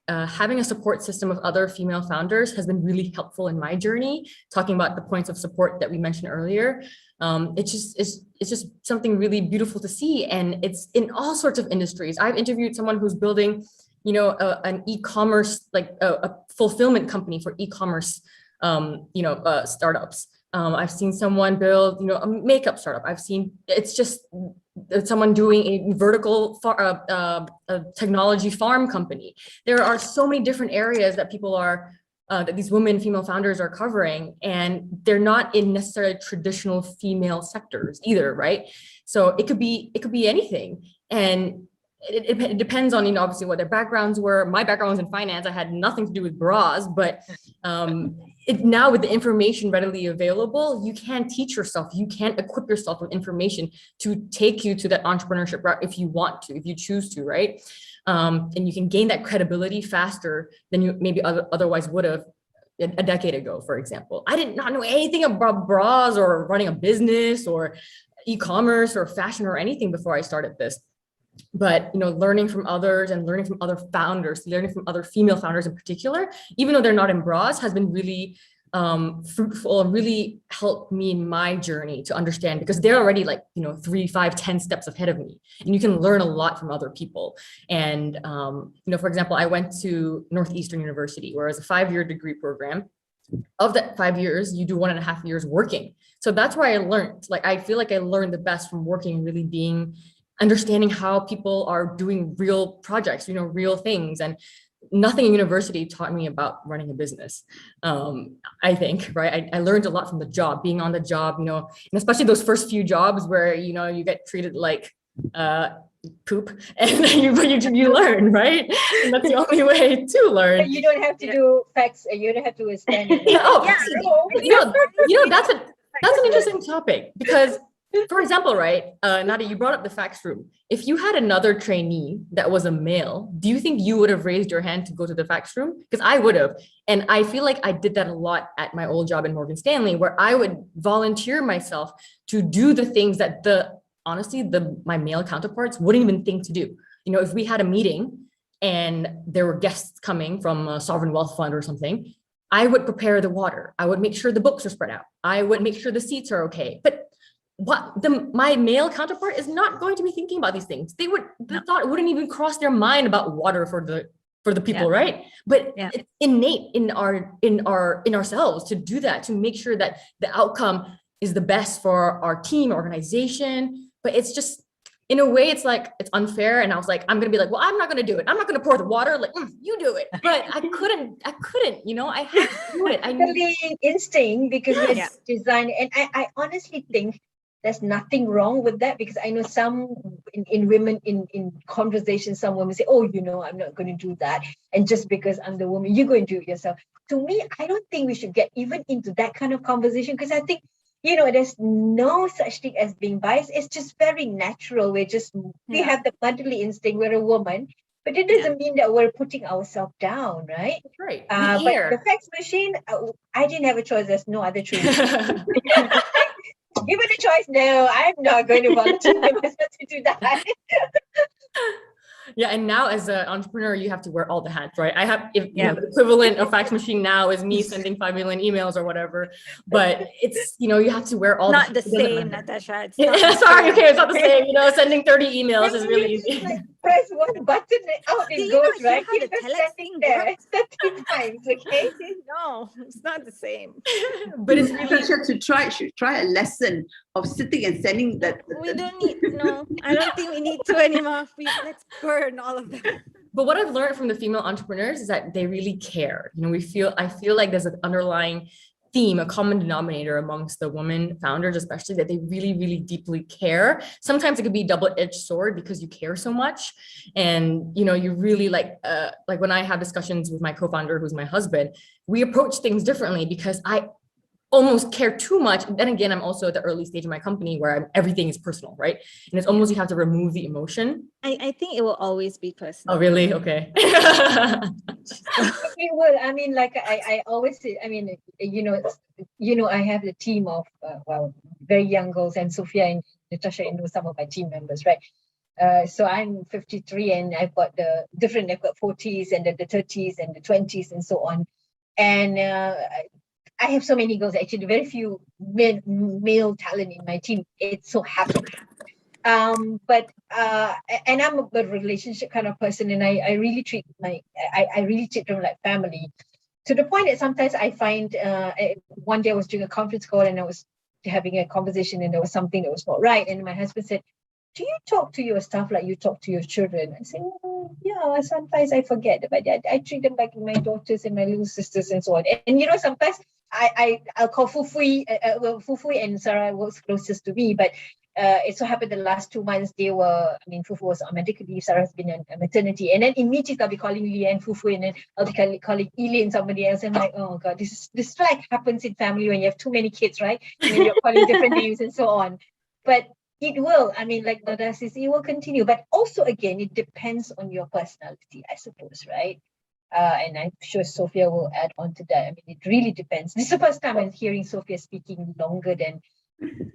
having a support system of other female founders has been really helpful in my journey, talking about the points of support that we mentioned earlier. It's just something really beautiful to see. And it's in all sorts of industries. I've interviewed someone who's building, an e-commerce, like a fulfillment company for e-commerce, startups. I've seen someone build, a makeup startup. I've seen, it's just someone doing a vertical technology farm company. There are so many different areas that people are, that these female founders are covering, and they're not in necessarily traditional female sectors either, right? So it could be anything. And it depends on, obviously what their backgrounds were. My background was in finance. I had nothing to do with bras, but now with the information readily available, you can teach yourself, you can equip yourself with information to take you to that entrepreneurship route if you want to, if you choose to, right? And you can gain that credibility faster than you maybe otherwise would have a decade ago, for example. I did not know anything about bras or running a business or e-commerce or fashion or anything before I started this. but learning from others and learning from other founders, learning from other female founders in particular, even though they're not in bras, has been really fruitful and really helped me in my journey to understand, because they're already 3, 5, 10 steps ahead of me, and you can learn a lot from other people. And for example, I went to Northeastern University, where it's a 5-year degree program. Of that 5 years, you do 1.5 years working. So that's where I learned. I feel like I learned the best from working, really understanding how people are doing real projects, real things. And nothing in university taught me about running a business. I think, right? I learned a lot from the job, being on the job, and especially those first few jobs where, you get treated like poop, and you learn, right? And that's the only way to learn. You don't have to do facts, you don't have to stand it. That's an interesting topic, because for example, right, Nadia, you brought up the fax room. If you had another trainee that was a male, do you think you would have raised your hand to go to the fax room? Because I would have. And I feel like I did that a lot at my old job in Morgan Stanley, where I would volunteer myself to do the things that my male counterparts wouldn't even think to do. If we had a meeting and there were guests coming from a sovereign wealth fund or something, I would prepare the water. I would make sure the books are spread out. I would make sure the seats are okay. But my male counterpart is not going to be thinking about these things. The thought wouldn't even cross their mind about water for the people, right? But it's innate in ourselves to do that, to make sure that the outcome is the best for our team, organization. But it's just, in a way, it's unfair. And I was like, I'm gonna be like, well, I'm not gonna do it. I'm not gonna pour the water. You do it. But I couldn't. I had to do it. The instinct, because it's designed, and I honestly think there's nothing wrong with that, because I know some in women in conversations, some women say, oh, I'm not going to do that. And just because I'm the woman, you're going to do it yourself. To me, I don't think we should get even into that kind of conversation, because I think, there's no such thing as being biased. It's just very natural. We have the motherly instinct. We're a woman, but it doesn't mean that we're putting ourselves down, right? That's right. But the fax machine, I didn't have a choice. There's no other choice. Given a choice, no, I'm not going to volunteer myself to do that. Yeah, and now as an entrepreneur, you have to wear all the hats, right? The equivalent of fax machine now is me sending 5 million emails or whatever, but it's, you have to wear all not the same, Natasha. It's not it's not the same. Sending 30 emails is really easy. Press one button and out it goes, right? How the telex thing there 30 times, okay? No, it's not the same. But it's really Natasha should try a lesson of sitting and sending that. We don't need, I don't think we need to anymore. Let's burn all of them. But what I've learned from the female entrepreneurs is that they really care. I feel like there's an underlying theme, a common denominator amongst the women founders, especially, that they really, really deeply care. Sometimes it could be a double-edged sword because you care so much. And, you really like when I have discussions with my co-founder, who's my husband, we approach things differently because I almost care too much. And then again, I'm also at the early stage of my company where everything is personal, right? And it's almost, you have to remove the emotion. I think it will always be personal. Oh, really? Okay. It will. I mean, like I always say, I mean, I have a team of, very young girls, and Sophia and Natasha, some of my team members, right? So I'm 53 and I've got they've got 40s and the 30s and the 20s and so on. And I have so many girls, actually, very few male talent in my team. It's so happy. But I'm a relationship kind of person, and I really treat them like family, to the point that sometimes I find one day I was doing a conference call and I was having a conversation and there was something that was not right, and my husband said, do you talk to your staff like you talk to your children? I said, yeah, sometimes I forget, but I treat them like my daughters and my little sisters and so on. And sometimes I'll call Fufui, Fufui and Sarah works closest to me, but it so happened the last 2 months Fufu was on medical leave, Sarah's been on maternity, and then immediately I'll be calling Leanne Fufu, and then I'll be calling Elaine somebody else. I'm like, oh God, this like happens in family when you have too many kids, right? And then you're calling different names and so on. But it will, like Nadia says, it will continue. But also, again, it depends on your personality, I suppose, right? And I'm sure Sophia will add on to that. It really depends. This is the first time I'm hearing Sophia speaking longer than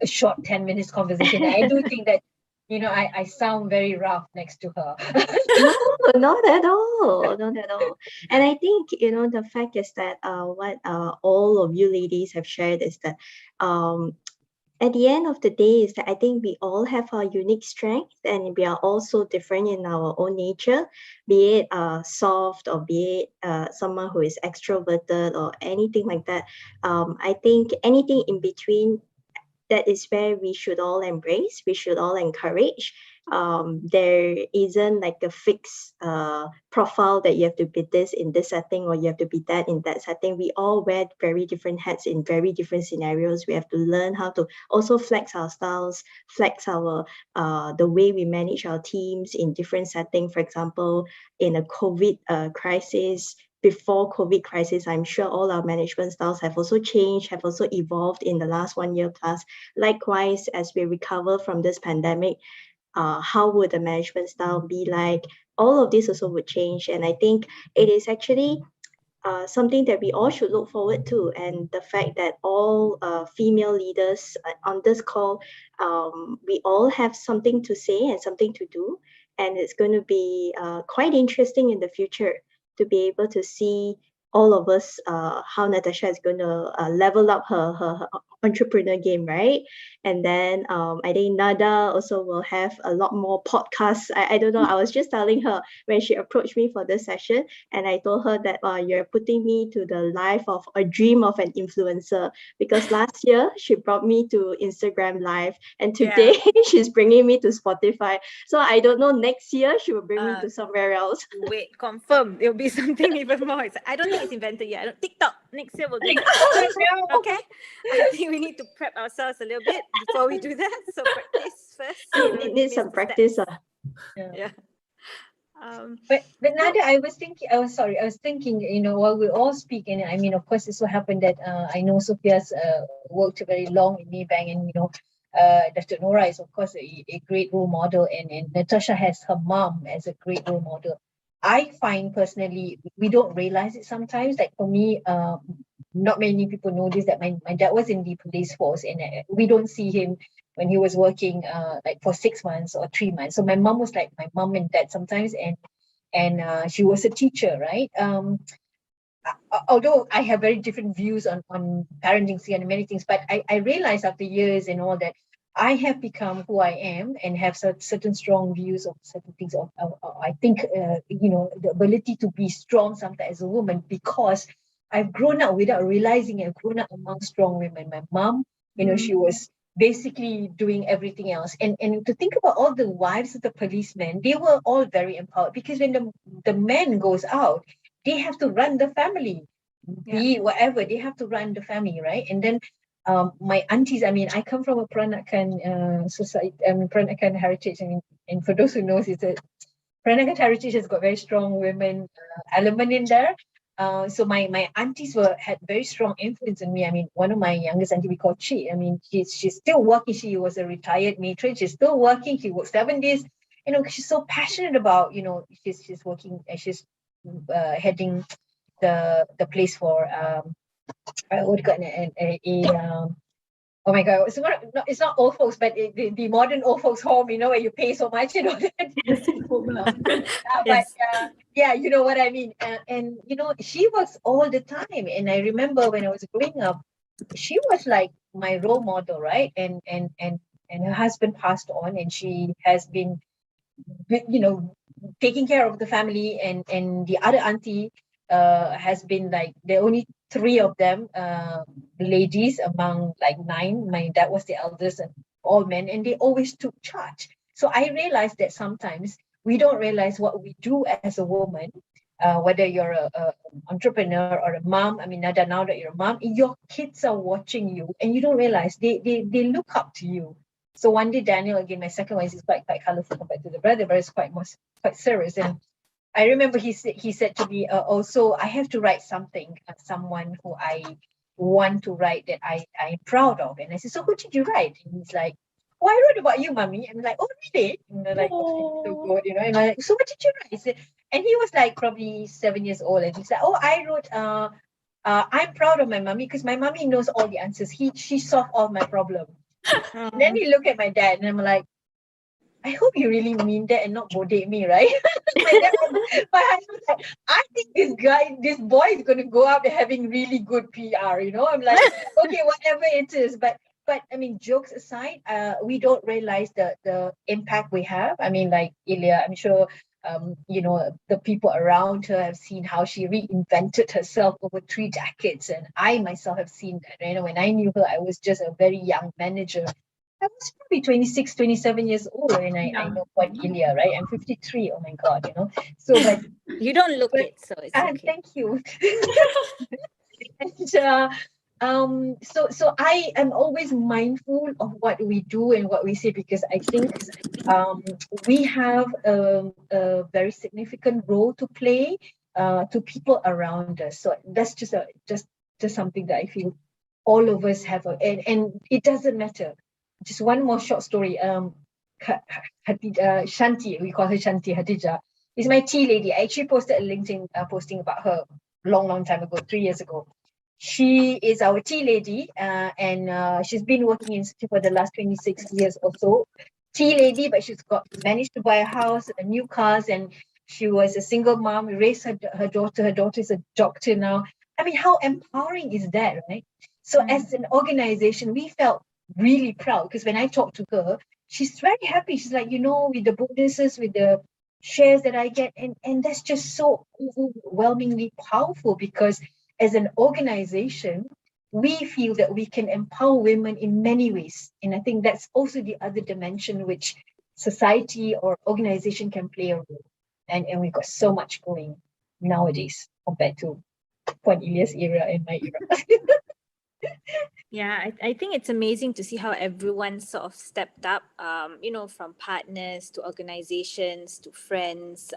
a short 10 minutes conversation. I do think that I sound very rough next to her. No, not at all. Not at all. And I think, the fact is that what all of you ladies have shared is that at the end of the day is that I think we all have our unique strengths and we are all so different in our own nature, be it soft or be it someone who is extroverted or anything like that. I think anything in between, that is where we should all embrace, we should all encourage. There isn't like a fixed profile that you have to be this in this setting or you have to be that in that setting. We all wear very different hats in very different scenarios. We have to learn how to also flex our styles, flex our the way we manage our teams in different settings. For example, in a COVID crisis, before COVID crisis, I'm sure all our management styles have also changed, have also evolved in the last 1 year plus. Likewise, as we recover from this pandemic, how would the management style be like? All of this also would change. And I think it is actually something that we all should look forward to. And the fact that all female leaders on this call, we all have something to say and something to do. And it's going to be quite interesting in the future to be able to see all of us, how Natasha is going to level up her entrepreneur game, right? And then I think Nadia also will have a lot more podcasts. I don't know. I was just telling her when she approached me for this session, and I told her that you're putting me to the life of a dream of an influencer, because last year she brought me to Instagram Live, and today she's bringing me to Spotify. So I don't know, next year she will bring me to somewhere else. Wait, confirm. It'll be something even more. I don't think it's invented yet. TikTok. Next year we'll do that. Okay? I think we need to prep ourselves a little bit before we do that. So practice first. It needs some practice. Yeah. But Nadia, I was thinking, while we all speak, and I mean, of course, it so happened that I know Sophia's worked very long in Maybank, and Dr. Nora is of course a great role model, and Natasha has her mom as a great role model. I find personally, we don't realize it sometimes. Like for me, not many people know this, that my dad was in the police force, and we don't see him when he was working like for 6 months or 3 months. So my mom was like my mom and dad sometimes, and she was a teacher, right? Although I have very different views on parenting and many things, but I realized after years and all that I have become who I am and have certain strong views of certain things. I think, the ability to be strong sometimes as a woman, because I've grown up without realizing I've grown up among strong women. My mom, she was basically doing everything else. And to think about all the wives of the policemen, they were all very empowered, because when the man goes out, they have to run the family, be whatever, they have to run the family, right? And then my aunties, I mean, I come from a Peranakan society, Peranakan heritage. I mean, and for those who knows, it's a Peranakan heritage has got very strong women element in there. So my aunties had very strong influence on me. I mean, one of my youngest auntie we call Chi. I mean, she's still working. She was a retired matron. She's still working. She works 7 days. She's so passionate about, she's working. She's heading the place for what do you got oh my god, it's not old folks, but the modern old folks home, where you pay so much, Yes. But you know what I mean. And she works all the time, and I remember when I was growing up, she was like my role model, right? And her husband passed on, and she has been, taking care of the family, and the other auntie has been like, the only 3 of them ladies among like 9. My dad was the eldest, and all men, and they always took charge. So I realized that sometimes we don't realize what we do as a woman, whether you're a entrepreneur or a mom. I mean, Nadia, now that you're a mom, your kids are watching you, and you don't realize they look up to you. So one day, Daniel, again, my second one, is quite colorful compared to the brother, but it's quite serious. And I remember he said to me, also, I have to write something, someone who I want to write that I'm proud of. And I said, so who did you write? And he's like, oh, I wrote about you, mommy. And I'm like, oh, really? And they're like, oh, so good, And I'm like, so what did you write? He said, and he was like probably 7 years old. And he's like, oh, I wrote, I'm proud of my mommy, because my mommy knows all the answers. She solved all my problems. And then he looked at my dad, and I'm like, I hope you really mean that and not bodate me, right? And then my husband's like, I think this boy is going to go out having really good PR, you know? I'm like, okay, whatever it is. But I mean, jokes aside, we don't realize the impact we have. I mean, like Ilya, I'm sure, you know, the people around her have seen how she reinvented herself over 3 decades. And I myself have seen that. You know, when I knew her, I was just a very young manager. I was probably 26, 27 years old, and I know what Ilya, right? I'm 53. Oh my God, you know. So, but You don't look it, so it's okay. thank you. And so I am always mindful of what we do and what we say, because I think we have a very significant role to play to people around us. So that's just something that I feel all of us have, and it doesn't matter. Just one more short story. Shanti, we call her Shanti Hadija, is my tea lady. I actually posted a LinkedIn posting about her long time ago, 3 years ago. She is our tea lady, and she's been working in City for the last 26 years or so. Tea lady, but she's managed to buy a house, a new cars, and she was a single mom, raised her daughter. Her daughter is a doctor now. I mean, how empowering is that, right? So as an organization, we felt really proud, because when I talked to her, she's very happy. She's like, you know, with the bonuses, with the shares that I get, and that's just so overwhelmingly powerful, because as an organization, we feel that we can empower women in many ways. And I think that's also the other dimension which society or organization can play a role. And we've got so much going nowadays compared to Puan Ilya's era and my era. Yeah, I think it's amazing to see how everyone sort of stepped up, you know, from partners to organizations to friends.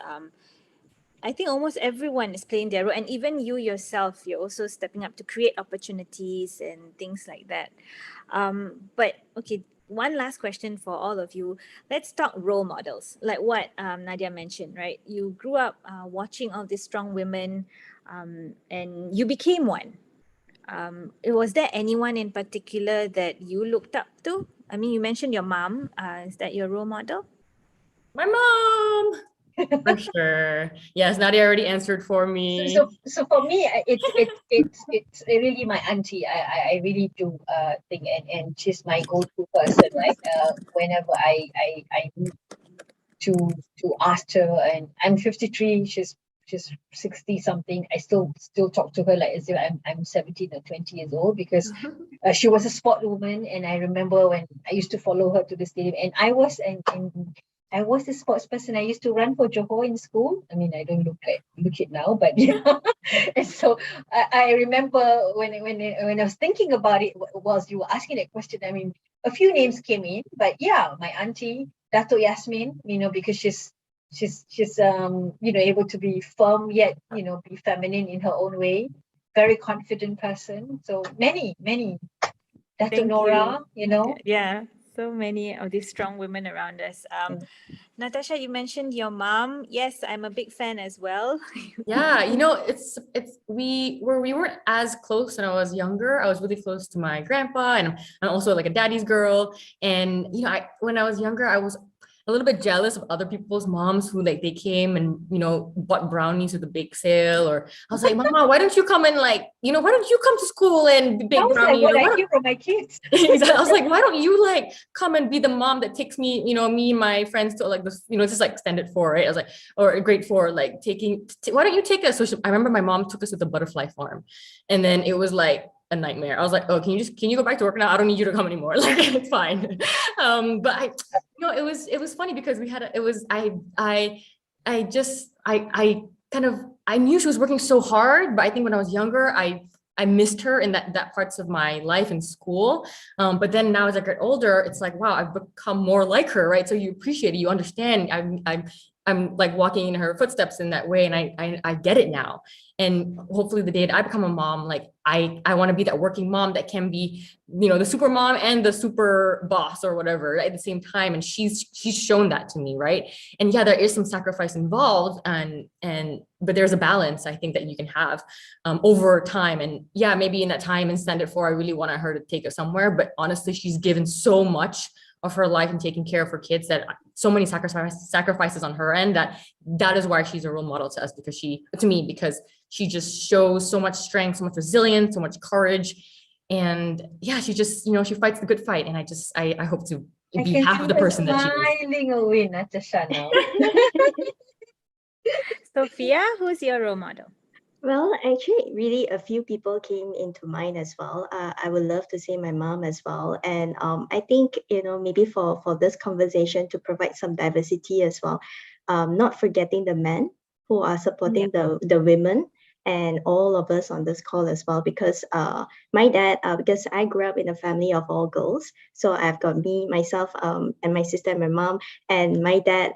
I think almost everyone is playing their role, and even you yourself, you're also stepping up to create opportunities and things like that. But okay, one last question for all of you. Let's talk role models, like what Nadia mentioned, right? You grew up watching all these strong women, and you became one. Was there anyone in particular that you looked up to? I mean, you mentioned your mom. Is that your role model? My mom. For sure. Yes, Nadia already answered for me. So for me, it's really my auntie. I really do think, and she's my go-to person. Like whenever I need to ask her, and I'm 53. She's 60 something. I still talk to her like as if I'm 17 or 20 years old, because she was a sport woman, and I remember when I used to follow her to the stadium, and I was a sports person. I used to run for Johor in school. I mean, I don't look it now, but yeah. And so I remember when I was thinking about it whilst you were asking that question. I mean, a few names came in, but yeah, my auntie Dato Yasmin, you know, because she's you know, able to be firm yet, you know, be feminine in her own way. Very confident person. So many Dato Thank Nora, you know. Yeah, so many of these strong women around us. Natasha, you mentioned your mom. Yes, I'm a big fan as well. Yeah, you know, we weren't as close when I was younger. I was really close to my grandpa, and I'm also like a daddy's girl. And you know, when I was younger, I was a little bit jealous of other people's moms who like they came and, you know, bought brownies at the bake sale. Or I was like, Mama, why don't you come and like, you know, why don't you come to school and bake brownies? Like what I hear from my kids. Exactly. I was like, why don't you like come and be the mom that takes me, you know, me and my friends to like this, you know, it's just like extended 4, right? I was like, or grade 4, like why don't you take us? So I remember my mom took us to the butterfly farm, and then it was like a nightmare. I was like, oh, can you go back to work now? I don't need you to come anymore. Like, it's fine. But you know, it was funny because I knew she was working so hard, but I think when I was younger, I missed her in that parts of my life in school. But then now as I get older, it's like, wow, I've become more like her, right? So you appreciate it, you understand. I'm like walking in her footsteps in that way, and I get it now. And hopefully the day that I become a mom, like I want to be that working mom that can be, you know, the super mom and the super boss or whatever at the same time. And she's shown that to me, right? And yeah, there is some sacrifice involved, but there's a balance I think that you can have over time. And yeah, maybe in that time in standard 4, I really wanted her to take us somewhere, but honestly, she's given so much of her life and taking care of her kids, that so many sacrifices on her end, that is why she's a role model to us, because she just shows so much strength, so much resilience, so much courage. And yeah, she just, she fights the good fight. And I hope to be half of the person that she is. Smiling away, Natasha now. Sophia, who's your role model? Well, actually, really, a few people came into mind as well. I would love to say my mom as well. And I think, maybe for this conversation to provide some diversity as well, not forgetting the men who are supporting the women and all of us on this call as well, because my dad, because I grew up in a family of all girls, so I've got me, myself, and my sister and my mom, and my dad,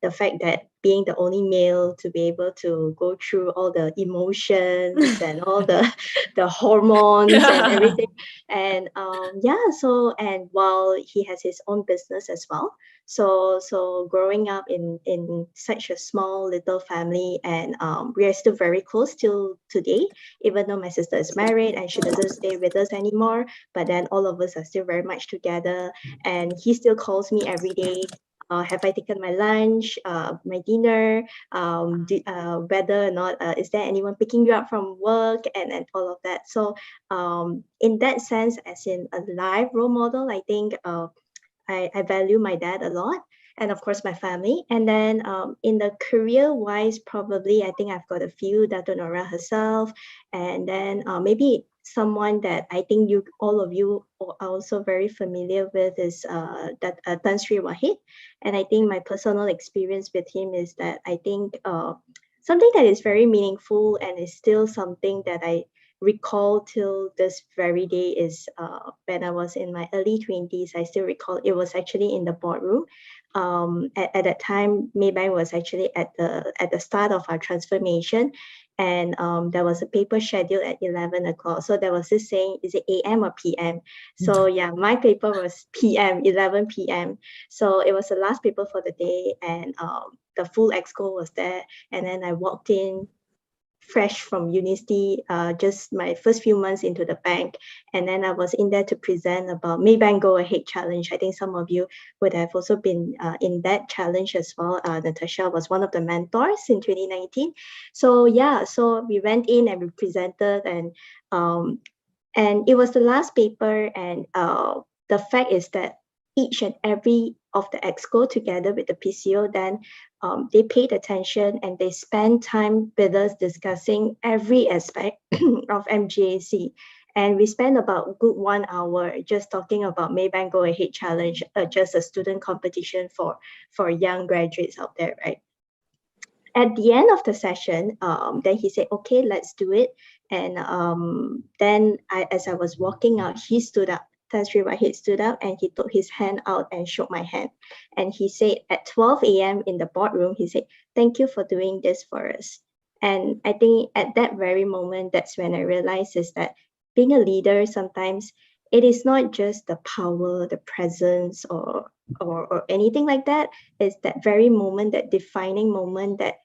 the fact that being the only male to be able to go through all the emotions and all the hormones and everything, and so, and while he has his own business as well, so growing up in such a small little family, and we are still very close till today, even though my sister is married and she doesn't stay with us anymore, but then all of us are still very much together, and he still calls me every day. Have I taken my lunch, my dinner, whether or not, is there anyone picking you up from work, and all of that. So in that sense, as in a live role model, I think I value my dad a lot, and of course my family. And then in the career-wise, probably I think I've got a few, Dato' Nora herself, and then maybe someone that I think all of you are also very familiar with is Tan Sri Wahid. And I think my personal experience with him is that I think something that is very meaningful and is still something that I recall till this very day is when I was in my early 20s. I still recall it was actually in the boardroom. At that time, Maybank was actually at the start of our transformation, and there was a paper scheduled at 11 o'clock. So there was this saying, is it AM or PM? So yeah, my paper was PM, 11 PM. So it was the last paper for the day, and the full exco was there. And then I walked in fresh from university, just my first few months into the bank. And then I was in there to present about Maybank Go Ahead Challenge. I think some of you would have also been in that challenge as well. Natasha was one of the mentors in 2019. So yeah, so we went in and we presented, and it was the last paper. And the fact is that each and every of the exco together with the PCO, then they paid attention and they spent time with us discussing every aspect of MGAC. And we spent about a good 1 hour just talking about Maybank Go Ahead Challenge, just a student competition for young graduates out there, right? At the end of the session, then he said, okay, let's do it. And then as I was walking out, he stood up. Tan Sri Wahid stood up and he took his hand out and shook my hand. And he said at 12 a.m. in the boardroom, he said, thank you for doing this for us. And I think at that very moment, that's when I realized is that being a leader, sometimes it is not just the power, the presence, or anything like that. It's that very moment, that defining moment that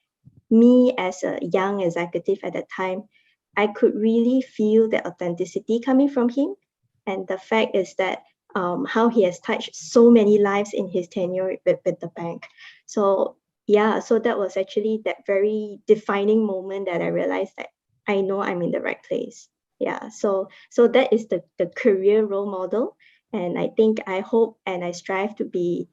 me as a young executive at that time, I could really feel the authenticity coming from him. And the fact is that how he has touched so many lives in his tenure with the bank. So yeah, so that was actually that very defining moment that I realized that I know I'm in the right place. Yeah, so that is the career role model. And I think I hope and I strive to be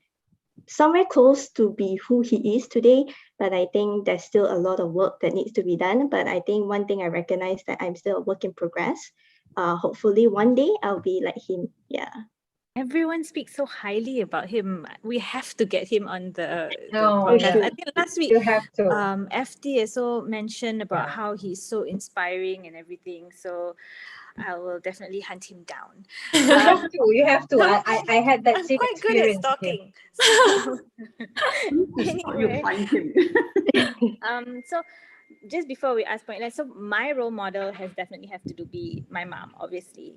somewhere close to be who he is today, but I think there's still a lot of work that needs to be done. But I think one thing I recognize that I'm still a work in progress. Hopefully one day I'll be like him. Yeah. Everyone speaks so highly about him. We have to get him on the No, podcast. yeah. I think last week, You have to. FT also mentioned about Yeah. how he's so inspiring and everything. So I will definitely hunt him down. You have to. You have to. I had that I'm same quite good at experience. stalking. This is how you Anyway. find him. So just before we ask point, so my role model has definitely have to be my mom, obviously.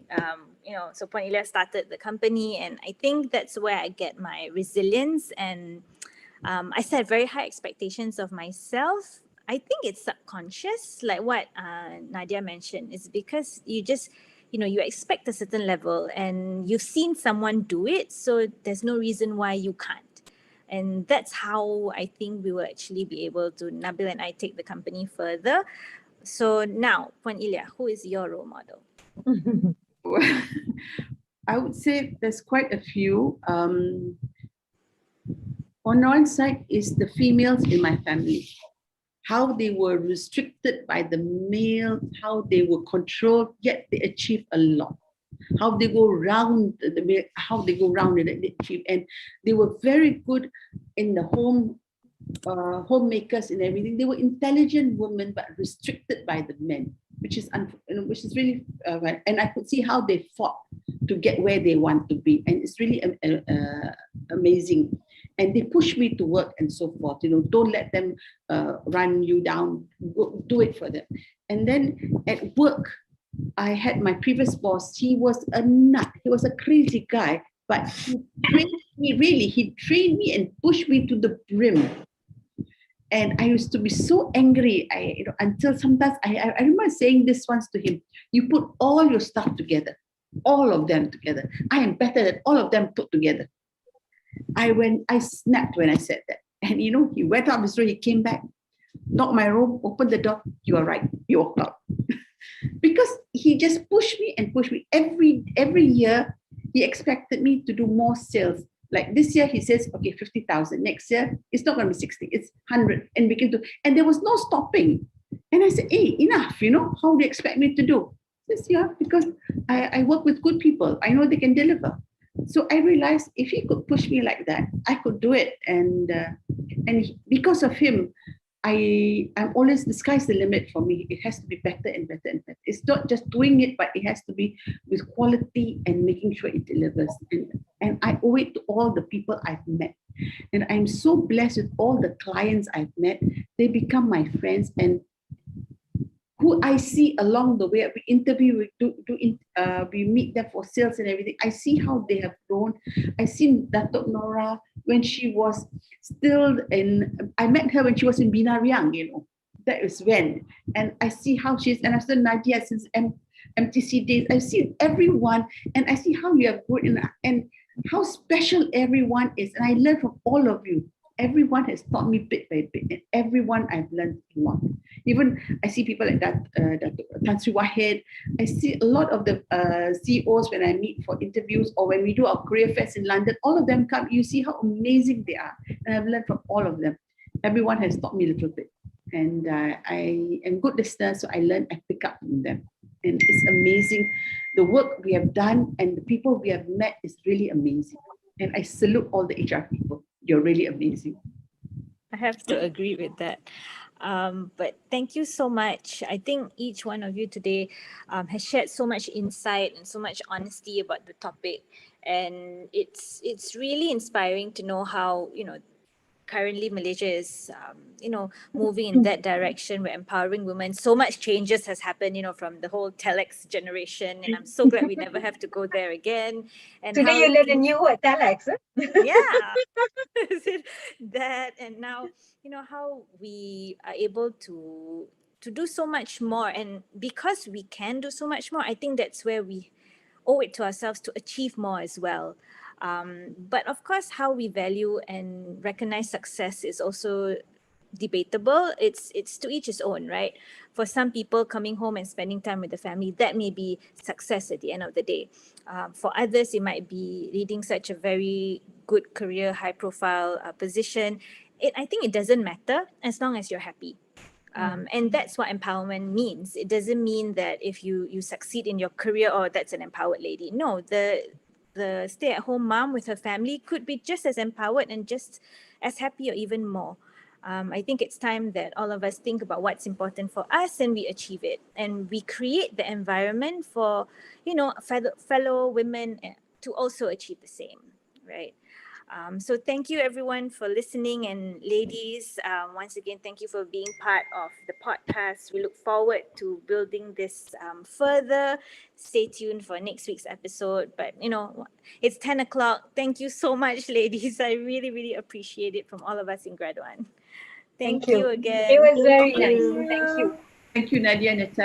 So Puan Ilya started the company, and I think that's where I get my resilience, and I set very high expectations of myself. I think it's subconscious, like what Nadia mentioned, is because you expect a certain level and you've seen someone do it, so there's no reason why you can't. And that's how I think we will actually be able to, Nabil and I, take the company further. So now, Puan Ilya, who is your role model? I would say there's quite a few. On one side is the females in my family, how they were restricted by the male, how they were controlled, yet they achieved a lot. How they go round how they go round and they achieve, and they were very good in the homemakers and everything. They were intelligent women, but restricted by the men, which is really and I could see how they fought to get where they want to be, and it's really amazing. And they push me to work and so forth. Don't let them run you down. Go, do it for them. And then at work, I had my previous boss. He was a nut. He was a crazy guy, but he trained me really. He trained me and pushed me to the brim. And I used to be so angry. Until sometimes I remember saying this once to him: "You put all your stuff together, all of them together. I am better than all of them put together." I snapped when I said that. And he went out of his room. He came back, knocked my room, opened the door. "You are right." He walked out. Because he just pushed me and pushed me. Every year, he expected me to do more sales. Like this year, he says, "Okay, 50,000. Next year, it's not going to be 60, it's 100." And and there was no stopping. And I said, "Hey, enough, how do you expect me to do?" He says, "Yeah, because I work with good people. I know they can deliver." So I realized if he could push me like that, I could do it. And because of him, I'm always, the sky's the limit for me. It has to be better and better and better. It's not just doing it, but it has to be with quality and making sure it delivers. And I owe it to all the people I've met. And I'm so blessed with all the clients I've met. They become my friends, and who I see along the way. We interview, we meet them for sales and everything. I see how they have grown. I seen Datuk Nora when she was still I met her when she was in Binariang, that is when. And I see how she's, and I've seen Nadia since MTC days. I've seen everyone, and I see how you have grown and how special everyone is. And I learn from all of you. Everyone has taught me bit by bit, and everyone I've learned a lot. Even I see people like that, Tan Sri Wahid. I see a lot of the CEOs when I meet for interviews, or when we do our career fest in London. All of them come. You see how amazing they are, and I've learned from all of them. Everyone has taught me a little bit, and I am good listener, so I learn. I pick up from them, and it's amazing. The work we have done and the people we have met is really amazing, and I salute all the HR people. You're really amazing. I have to agree with that. But thank you so much. I think each one of you today has shared so much insight and so much honesty about the topic. And it's really inspiring to know how, currently Malaysia is, moving in that direction. We're empowering women. So much changes has happened, from the whole telex generation. And I'm so glad we never have to go there again. And Today you learn a new word, telex. Yeah. That, and now, how we are able to do so much more. And because we can do so much more, I think that's where we owe it to ourselves to achieve more as well. But of course, how we value and recognize success is also debatable. It's to each his own, right? For some people, coming home and spending time with the family, that may be success at the end of the day. For others, it might be leading such a very good career, high profile position. I think it doesn't matter as long as you're happy. And that's what empowerment means. It doesn't mean that if you succeed in your career, or that's an empowered lady. No, the stay-at-home mom with her family could be just as empowered and just as happy, or even more. I think it's time that all of us think about what's important for us, and we achieve it, and we create the environment for fellow women to also achieve the same, right? So thank you everyone for listening, and ladies, once again, thank you for being part of the podcast. We look forward to building this further. Stay tuned for next week's episode. But it's 10 o'clock. Thank you so much, ladies. I really, really appreciate it from all of us in GRADUAN. Thank you again. It was very Thank nice. you. Thank you. Thank you, Nadia and Natasha.